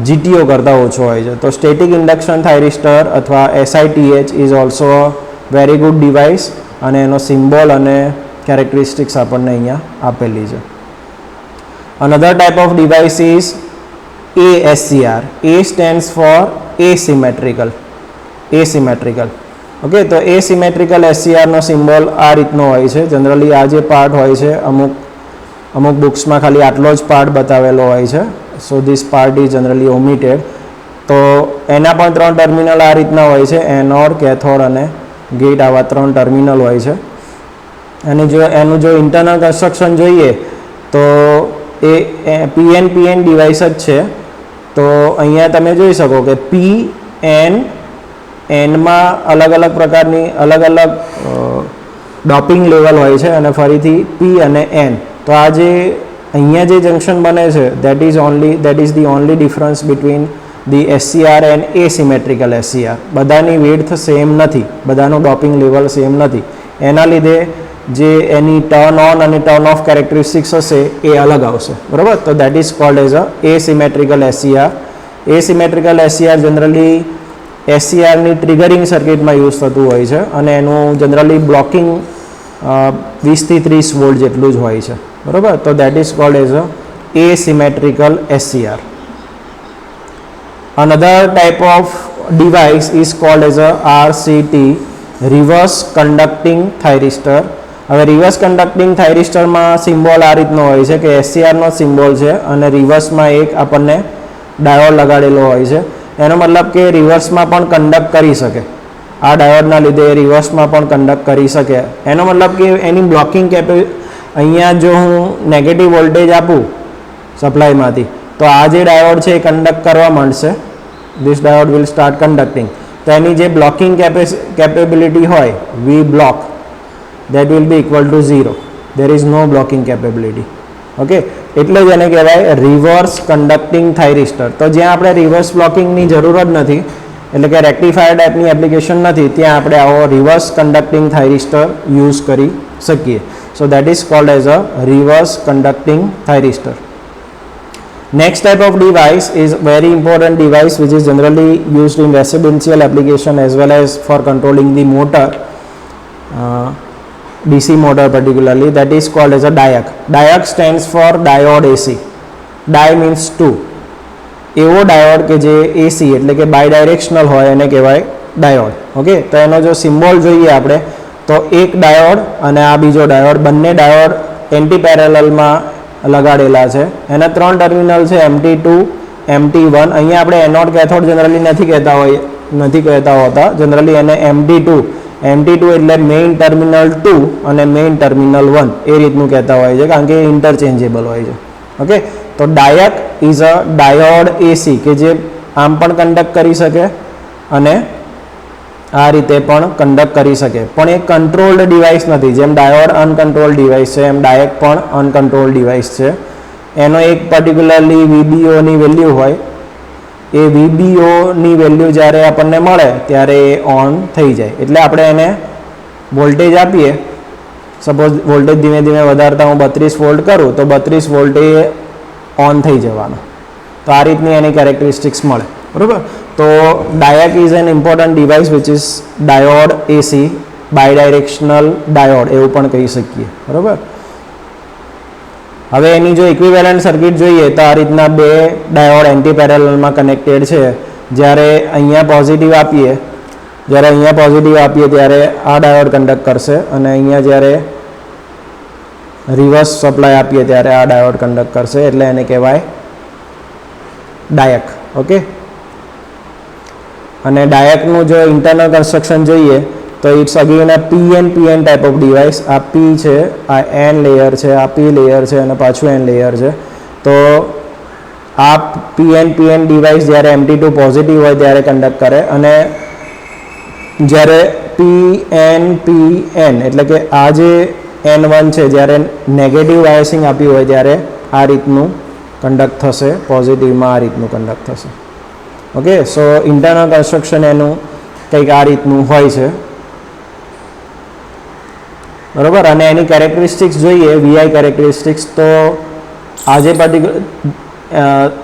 GTO કરતાં ઓછો હોય છે. તો સ્ટેટિક ઇન્ડક્શન થાઇરિસ્ટર અથવા SITH is also a very good device અને એનો સિમ્બોલ અને કેરેક્ટરિસ્ટિક્સ આપણને અહીંયા આપેલી છે. Another type of device is ASCR. A stands for asymmetrical. Okay, તો asymmetrical SCRનો સિમ્બોલ આ રીતનો હોય છે. જનરલી આ જે પાર્ટ હોય છે અમુક બુક્સમાં ખાલી આટલો જ પાર્ટ બતાવેલો હોય છે, so this part is generally omitted. તો એના પણ 3 ટર્મિનલ આ રીતના હોય છે, એનોડ, કેથોડ અને ગેટ, આવા 3 ટર્મિનલ હોય છે. અને એનું જો ઇન્ટરનલ કન્સ્ટ્રક્શન જોઈએ તો એ PN ડિવાઇસ જ છે. તો અહીંયા તમે જોઈ શકો કે Nમાં અલગ અલગ પ્રકારની અલગ ડોપિંગ લેવલ હોય છે અને ફરીથી P અને N. તો આ જે અહીંયા જે જંક્શન બને છે that is the only difference between the SCR and asymmetrical SCR. બધાની વિડ્થ સેમ નથી, બધાનું ડોપિંગ લેવલ સેમ નથી, એના લીધે જે એની ટર્ન ઓન અને ટર્ન ઓફ કેરેક્ટરિસ્ટિક્સ હશે એ અલગ આવશે, બરાબર. તો that is called as a asymmetrical SCR. એસિમેટ્રિકલ SCR જનરલી SCRની ટ્રિગરિંગ સર્કિટમાં યુઝ થતું હોય છે અને એનું જનરલી બ્લોકિંગ 20 થી 30 વોલ્ટ જેટલું જ હોય છે, બરાબર. તો that is called as a asymmetrical SCR. Another type of device is called as a RCT, reverse conducting thyristor. હવે રિવર્સ કન્ડક્ટિંગ થાઇરિસ્ટરમાં સિમ્બોલ આ રીતનો હોય છે કે SCRનો સિમ્બોલ છે અને રિવર્સમાં એક આપણને ડાયોડ લગાડેલો હોય છે. એનો મતલબ કે રિવર્સમાં પણ કન્ડક્ટ કરી શકે, આ ડાયોડના લીધે રિવર્સમાં પણ કન્ડક્ટ કરી શકે. એનો મતલબ કે એની બ્લોકિંગ અહીંયા જો હું નેગેટિવ વોલ્ટેજ આપું સપ્લાયમાંથી તો આ જે ડાયોડ છે એ કન્ડક્ટ કરવા માંડશે, this diode will start conducting. તો એની જે બ્લોકિંગ કેપેબિલિટી હોય we block that will be equal to 0. There is no blocking capability. Okay, એટલે જ એને કહેવાય રિવર્સ કન્ડક્ટિંગ થાઇરિસ્ટર. તો જ્યાં આપણે રિવર્સ બ્લોકિંગની જરૂર જ નથી, એટલે કે રેક્ટિફાયર ટાઈપની એપ્લિકેશન નથી, ત્યાં આપણે આવો રિવર્સ કન્ડક્ટિંગ થાઇરિસ્ટર યુઝ કરી શકીએ. So that is called as a reverse conducting thyristor. Next type of device is very important device which is generally used in residential application as well as for controlling the motor, DC motor particularly, that is called as a DIAC. DIAC stands for diode AC. Di means two. એવો diode કે જે AC એટલે કે bidirectional હોય એને કહેવાય diode. Okay, તો એનો જો સિમ્બોલ જોઈએ આપણે તો એક ડાયોડ અને આ બીજો ડાયોડ, બંને ડાયોડ એન્ટી પેરેલલમાં લગાડેલા છે. એના 3 ટર્મિનલ છે, MT2, MT1. અહીંયા આપણે એનોડ કેથોડ જનરલી નથી કહેતા હોતા, જનરલી એને MT2 એટલે મેઇન ટર્મિનલ 2 અને મેઇન ટર્મિનલ 1 એ રીતનું કહેતા હોય છે, કારણ કે ઇન્ટરચેન્જેબલ હોય છે. ઓકે, તો diac is a diode AC કે જે આમ પણ કન્ડક્ટ કરી શકે અને આ રીતે પણ કન્ડક્ટ કરી શકે, પણ એ કંટ્રોલ્ડ ડિવાઇસ નથી. જેમ ડાયોડ અનકન્ટ્રોલ્ડ ડિવાઇસ છે એમ ડાયક પણ અનકન્ટ્રોલ્ડ ડિવાઇસ છે. એનો એક પર્ટિક્યુલરલી VBOની વેલ્યુ હોય, એ VBOની વેલ્યુ જ્યારે આપણને મળે ત્યારે એ ઓન થઈ જાય. એટલે આપણે એને વોલ્ટેજ આપીએ, સપોઝ વોલ્ટેજ ધીમે ધીમે વધારતા હું 32 વોલ્ટ કરું તો 32 વોલ્ટ એ ઓન થઈ જવાનો. તો આ રીતની એની કેરેક્ટરિસ્ટિક્સ મળે, બરાબર. તો diac is an important device which is diode AC, bidirectional diode એવું પણ કહી શકીએ, બરાબર. હવે એની જો ઇક્વિવેલન્ટ સર્કિટ જોઈએ તો આ રીતના બે ડાયોડ એન્ટી પેરેલલમાં કનેક્ટેડ છે. જ્યારે અહીંયા પોઝિટિવ આપીએ ત્યારે આ ડાયોડ કન્ડક્ટ કરશે અને અહીંયા જ્યારે રિવર્સ સપ્લાય આપીએ ત્યારે આ ડાયોડ કન્ડક્ટ કરશે, એટલે એને કહેવાય ડાયક. ઓકે, અને ડાયકનું જો ઇન્ટરનલ કન્સ્ટ્રક્શન જોઈએ તો it's again a PN type of device. આ P છે, આ N લેયર છે, આ P લેયર છે અને પાછું N લેયર છે. તો આ PN ડિવાઇસ જ્યારે MT2 પોઝિટિવ હોય ત્યારે કન્ડક્ટ કરે અને જ્યારે PN એટલે કે આ જે N1 છે જ્યારે નેગેટિવ બાયસિંગ આપ્યું હોય ત્યારે આ રીતનું કન્ડક્ટ થશે, પોઝિટિવમાં આ રીતનું કન્ડક્ટ થશે. ઓકે, સો ઇન્ટરનલ કન્સ્ટ્રક્શન એનું કંઈક આ રીતનું હોય છે, બરાબર. અને એની કેરેક્ટરિસ્ટિક્સ જોઈએ, VI કેરેક્ટરિસ્ટિક્સ, તો આ જે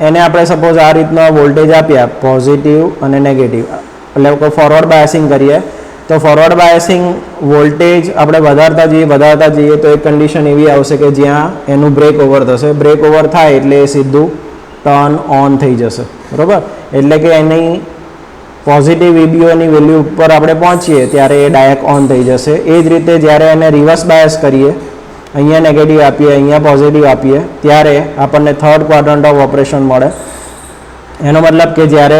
એને આપણે સપોઝ આ રીતનો વોલ્ટેજ આપ્યા પોઝિટિવ અને નેગેટિવ, એટલે કોઈ ફોરવર્ડ બાયસિંગ કરીએ તો ફોરવર્ડ બાયસિંગ વોલ્ટેજ આપણે વધારતા જઈએ તો એક કન્ડિશન એવી આવશે કે જ્યાં એનું બ્રેક ઓવર થશે. બ્રેક ઓવર થાય એટલે એ સીધું ટર્ન ઓન થઈ જશે, બરાબર. એટલે કે એની પોઝિટિવ VBOની વેલ્યુ ઉપર આપણે પહોંચીએ ત્યારે એ ડાયક ઓન થઈ જશે. એ જ રીતે જ્યારે એને રિવર્સ બાયસ કરીએ, અહીંયા નેગેટિવ આપીએ, અહીંયા પોઝિટિવ આપીએ, ત્યારે આપણને થર્ડ ક્વાડ્રન્ટ ઓફ ઓપરેશન મળે. એનો મતલબ કે જ્યારે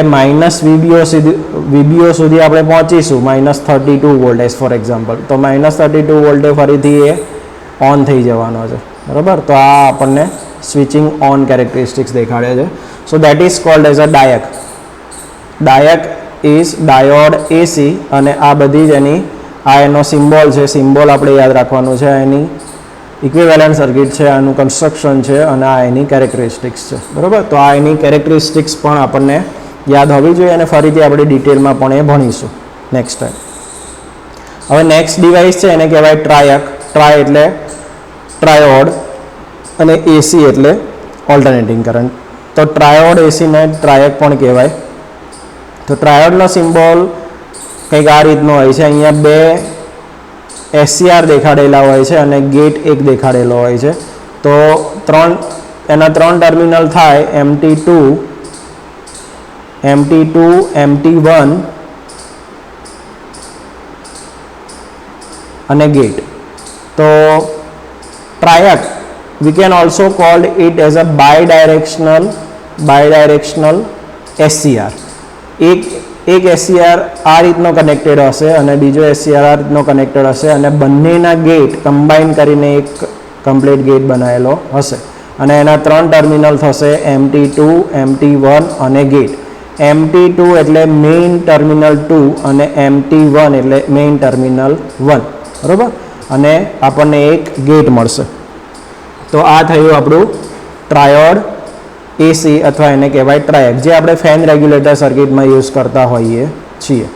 VBO સુધી આપણે પહોંચીશું -32 વોલ્ટ એઝ ફોર એક્ઝામ્પલ, તો -32 વોલ્ટે ફરીથી એ ઓન થઈ જવાનો છે, બરાબર. તો આ આપણને સ્વિચિંગ ઓન કેરેક્ટરિસ્ટિક્સ દેખાડે છે. So that is called as a diac. Diac is diode AC અને આ બધી જ એની આ એનો સિમ્બોલ છે, સિમ્બોલ આપણે યાદ રાખવાનું છે. એની ઇક્વિવેલન્ટ સર્કિટ છે, આનું કન્સ્ટ્રક્શન છે અને આ એની કેરેક્ટરિસ્ટિક્સ છે, બરાબર. તો આ એની કેરેક્ટરિસ્ટિક્સ પણ આપણને યાદ હોવી જોઈએ અને ફરીથી આપણે ડિટેલમાં પણ એ ભણીશું નેક્સ્ટ ટાઈમ. હવે નેક્સ્ટ ડિવાઇસ છે એને કહેવાય ટ્રાયક. ટ્રાય એટલે ટ્રાયોડ અને એસી એટલે ઓલ્ટરનેટિંગ કરંટ. તો ટ્રાયોડ એસીને ટ્રાયક પણ કહેવાય. તો ટ્રાયોડનો સિમ્બોલ કંઈક આ રીતનો હોય છે. અહીંયા બે એસસીઆર દેખાડેલા હોય છે અને ગેટ એક દેખાડેલો હોય છે. તો એના ત્રણ ટર્મિનલ થાય MT2, MT1 અને ગેટ. તો ટ્રાયક we can also call it as a bidirectional SCR. એક SCR આ રીતનો કનેક્ટેડ હશે અને બીજો SCR આ રીતનો કનેક્ટેડ હશે અને બંનેના ગેટ કમ્બાઈન કરીને એક કમ્પ્લીટ ગેટ બનાવેલો હશે અને એના ત્રણ ટર્મિનલ થશે MT2, MT1 અને ગેટ. MT2 એટલે મેઇન ટર્મિનલ 2 અને MT1 એટલે મેઇન ટર્મિનલ 1, બરાબર. અને આપણને એક ગેટ મળશે. તો આ થયું આપણું ટ્રાયોડ એસી અથવા એને કહેવાય ટ્રાયક, જે આપણે ફેન રેગ્યુલેટર સર્કિટમાં યુઝ કરતા હોઈએ છીએ.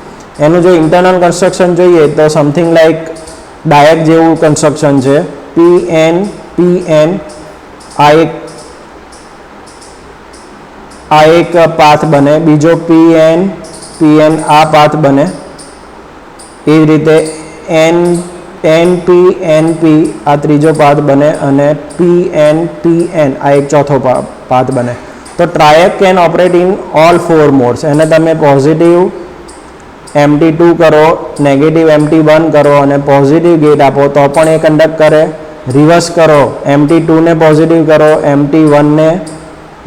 એનું જો ઇન્ટરનલ કન્સ્ટ્રક્શન જોઈએ તો સમથિંગ લાઈક ડાયક જેવું કન્સ્ટ્રક્શન છે. PN આ એક પાથ બને, બીજો PN આ પાથ બને, એ જ રીતે NP આ ત્રીજો પાથ બને અને PN આ એક ચોથો પાથ બને. તો triac can operate in all 4 modes. એને તમે પોઝિટિવ MT2 કરો, નેગેટિવ MT1 કરો અને પોઝિટિવ ગેટ આપો તો પણ એ કન્ડક્ટ કરે. રિવર્સ કરો, MT2 ને પોઝિટિવ કરો, MT1 ને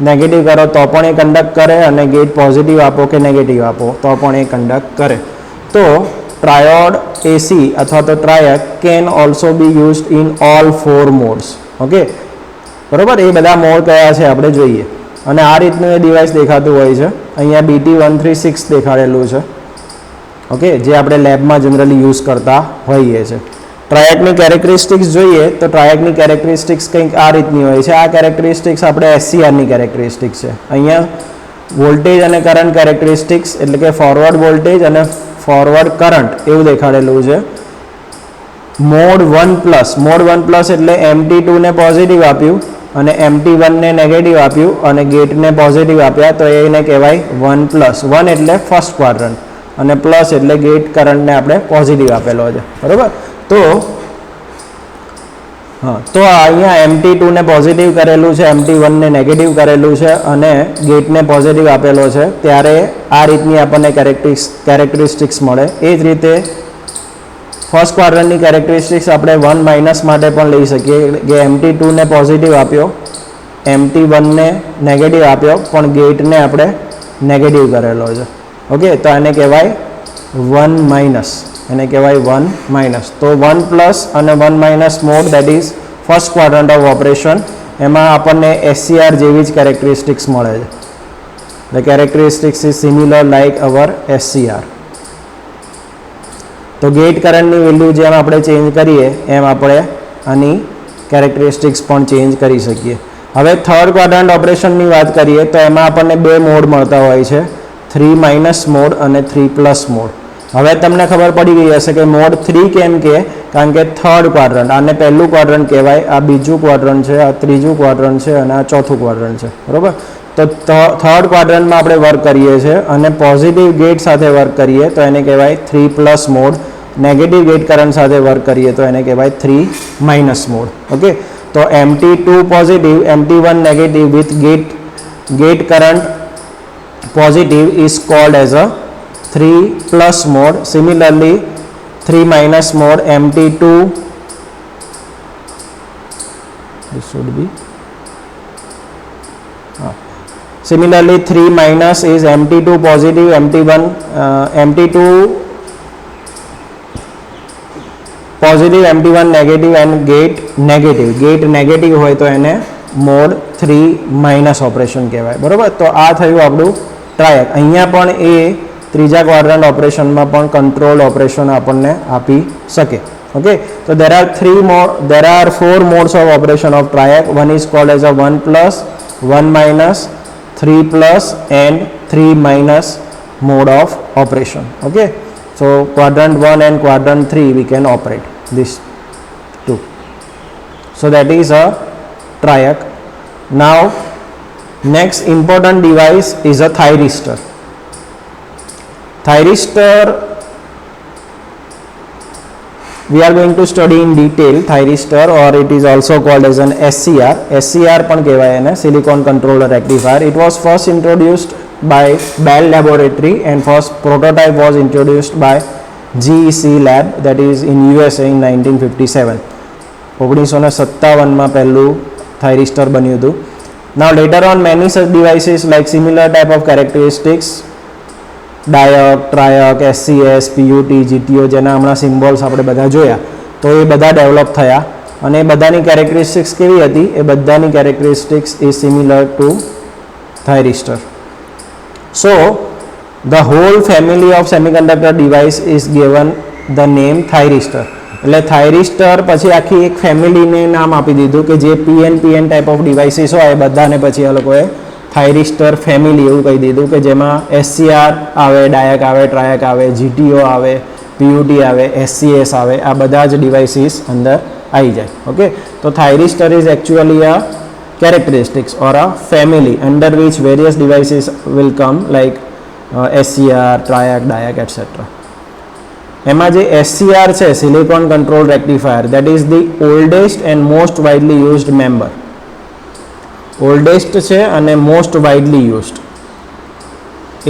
નેગેટિવ કરો તો પણ એ કન્ડક્ટ કરે અને ગેટ પોઝિટિવ આપો કે નેગેટિવ આપો તો પણ એ કન્ડક્ટ કરે. તો ટ્રાયોડ એસી અથવા તો triac can also be used in all 4 modes. Okay, બરાબર. એ બધા મોડ કયા છે આપણે જોઈએ અને આ રીતનું એ ડિવાઇસ દેખાતું હોય છે. અહીંયા BT136 દેખાડેલું છે, ઓકે, જે આપણે લેબમાં જનરલી યુઝ કરતા હોઈએ છીએ. ટ્રાયકની કેરેક્ટરિસ્ટિક્સ જોઈએ તો ટ્રાયકની કેરેક્ટરિસ્ટિક્સ કંઈક આ રીતની હોય છે. આ કેરેક્ટરિસ્ટિક્સ આપણે SCRની કેરેક્ટરિસ્ટિક્સ છે. અહીંયા વોલ્ટેજ અને કરંટ કેરેક્ટરિસ્ટિક્સ એટલે કે ફોરવર્ડ વોલ્ટેજ અને ફોરવર્ડ કરંટ એવું દેખાડેલું છે. મોડ 1+ એટલે MT2 ને પોઝિટિવ આપ્યું અને MT1 ને નેગેટિવ આપ્યું અને ગેટને પોઝિટિવ આપ્યા તો એને કહેવાય 1+. 1 એટલે ફર્સ્ટ ક્વાડ્રન્ટ અને પ્લસ એટલે ગેટ કરંટને આપણે પોઝિટિવ આપેલો છે, બરાબર. તો અહીંયા MT2 ને પોઝિટિવ કરેલું છે, MT1 ને નેગેટિવ કરેલું છે અને ગેટને પોઝિટિવ આપેલો છે, ત્યારે આ રીતની આપણને કેરેક્ટરિસ્ટિક્સ મળે. એ જ રીતે ફર્સ્ટ ક્વાડ્રન્ટની કેરેક્ટરિસ્ટિક્સ આપણે 1- માટે પણ લઈ શકીએ કે MT2 ને પોઝિટિવ આપ્યો, MT1 ને નેગેટિવ આપ્યો પણ ગેટને આપણે નેગેટિવ કરેલો છે. ઓકે, તો એને કહેવાય 1-, એને કહેવાય 1-. તો 1+ અને 1- mode that is first quadrant of operation, એમાં આપણને SCR જેવી જ કેરેક્ટરિસ્ટિક્સ મળે છે. The characteristics is similar like our SCR. તો ગેટ કરંટની વેલ્યુ જેમ આપણે ચેન્જ કરીએ એમ આપણે આની કેરેક્ટરિસ્ટિક્સ પણ ચેન્જ કરી શકીએ. હવે થર્ડ ક્વાડ્રન્ટ ઓપરેશનની વાત કરીએ તો એમાં આપણને બે મોડ મળતા હોય છે, 3- મોડ અને 3+ મોડ. હવે તમને ખબર પડી ગઈ હશે કે મોડ 3 કેમ કે કારણ કે થર્ડ ક્વાડ્રન્ટ, આને પહેલું ક્વાડ્રન્ટ કહેવાય, આ બીજું ક્વાડ્રન્ટ છે, આ ત્રીજું ક્વાડ્રન્ટ છે અને આ ચોથું ક્વાડ્રન્ટ છે, બરાબર. તો થર્ડ ક્વાડ્રન્ટમાં આપણે વર્ક કરીએ છીએ અને પોઝિટિવ ગેટ સાથે વર્ક કરીએ તો એને કહેવાય 3+ મોડ. નેગેટિવ ગેટ કરંટ સાથે વર્ક કરીએ તો એને કહેવાય 3- મોડ. ઓકે, તો MT2 positive, MT1 negative with gate current positive is called as a 3+ mode. Similarly 3- mode MT2, this should be similarly 3- is MT2 positive, MT1 MT2 positive, MT1 negative and gate negative હોય તો એને mode 3- operation કહેવાય, બરાબર. તો આ થયું આપણું ટ્રાયક. અહીંયા પણ એ ત્રીજા ક્વાડ્રન્ટ ઓપરેશનમાં પણ કંટ્રોલ ઓપરેશન આપણને આપી શકે. Okay, so there are four modes of operation of triac. One is called as a 1 plus, 1 minus, 3 plus and 3 minus mode of operation. Okay, so quadrant 1 and quadrant 3 we can operate this two. So that is a triac. Now next important device is a thyristor. Thyristor we are going to study in detail. Thyristor, or it is also called as an SCR. SCR પણ કહેવાય એને, silicon controller rectifier. It was first introduced by Bell Laboratory and first prototype was introduced by GEC Lab, that is in USA in 1957. 1957 માં પહેલું thyristor બન્યું હતું. Now later on many such devices like similar type of characteristics, ડાયક, ટ્રાયક, SCS, PUT, GTO જેના હમણાં symbols આપણે બધા જોયા, તો એ બધા ડેવલપ થયા અને એ બધાની કેરેક્ટરિસ્ટિક્સ કેવી હતી? એ બધાની characteristics is similar to thyristor. So the whole family of semiconductor device is given the name thyristor. એટલે થાયરિસ્ટર પછી આખી એક ફેમિલીને નામ આપી દીધું કે જે PN ટાઈપ ઓફ ડિવાઇસીસ હોય એ બધાને પછી આ લોકોએ થાયરિસ્ટર ફેમિલી એવું કહી દીધું કે જેમાં SCR આવે, ડાયક આવે, ટ્રાયક આવે, GTO આવે, PUT આવે, SCS આવે, આ બધા જ ડિવાઇસીસ અંદર આવી જાય. ઓકે, તો thyristor is actually a characteristics or a family under which various devices will come like SCR, triac, diac, etc. એમાં જે SCR છે, silicon control rectifier, that is the oldest and most widely used member. Oldest છે અને most widely used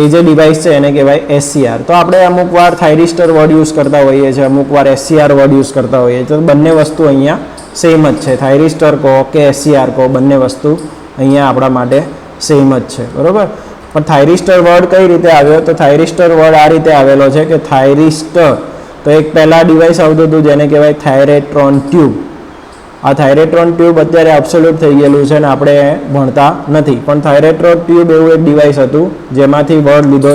એ જે device છે એને કહેવાય SCR. તો આપણે અમુક વાર થાયરિસ્ટર વર્ડ યુઝ કરતા હોઈએ છીએ, અમુક વાર SCR વર્ડ યુઝ કરતા હોઈએ છીએ, તો બંને વસ્તુ અહીંયા સેમ જ છે. થાયરિસ્ટર કહો કે SCR કહો, બંને વસ્તુ અહીંયા આપણા માટે સેમ જ છે, બરાબર. પણ થાયરિસ્ટર વર્ડ કઈ રીતે આવ્યો? તો થાયરિસ્ટર વર્ડ આ રીતે આવેલો છે કે થાયરિસ્ટર, તો એક પહેલાં ડિવાઇસ આવતું હતું જેને કહેવાય થાયરેટ્રોન ટ્યુબ. આ થાયરેટ્રોન ટ્યુબ અત્યારે અબ્સોલ્યુટ થઈ ગયેલું છે ને આપણે ભણતા નથી, પણ થાયરેટ્રોન ટ્યુબ એવું એક ડિવાઇસ હતું જેમાંથી વર્ડ લીધો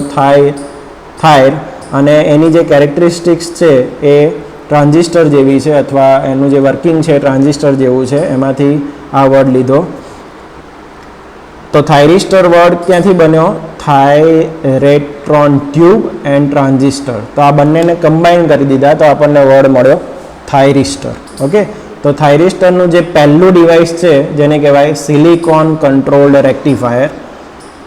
થાયર, અને એની જે કેરેક્ટરિસ્ટિક્સ છે એ ટ્રાન્ઝિસ્ટર જેવી છે, અથવા એનું જે વર્કિંગ છે ટ્રાન્ઝિસ્ટર જેવું છે, એમાંથી આ વર્ડ લીધો. તો થાયરિસ્ટર વર્ડ ક્યાંથી બન્યો? થાયરેટ્રોન ટ્યુબ એન્ડ ટ્રાન્ઝિસ્ટર, તો આ બંનેને કમ્બાઈન કરી દીધા તો આપણને વર્ડ મળ્યો થાયરિસ્ટર. ઓકે, તો થાયરિસ્ટરનું જે પહેલું ડિવાઇસ છે જેને કહેવાય silicon controlled rectifier.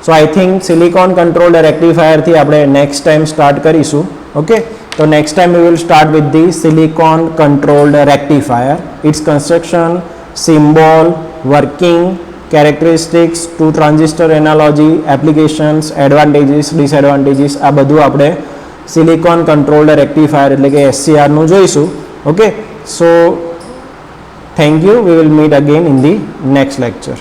So I think silicon controlled રેક્ટિફાયરથી આપણે નેક્સ્ટ ટાઈમ સ્ટાર્ટ કરીશું. ઓકે, તો next time we will start with the silicon controlled rectifier, its construction, symbol, working, characteristics, two transistor analogy, applications, advantages, disadvantages, આ બધું આપણે silicon controlled rectifier એટલે કે SCRનું જોઈશું. Okay, so thank you. We will meet again in the next lecture.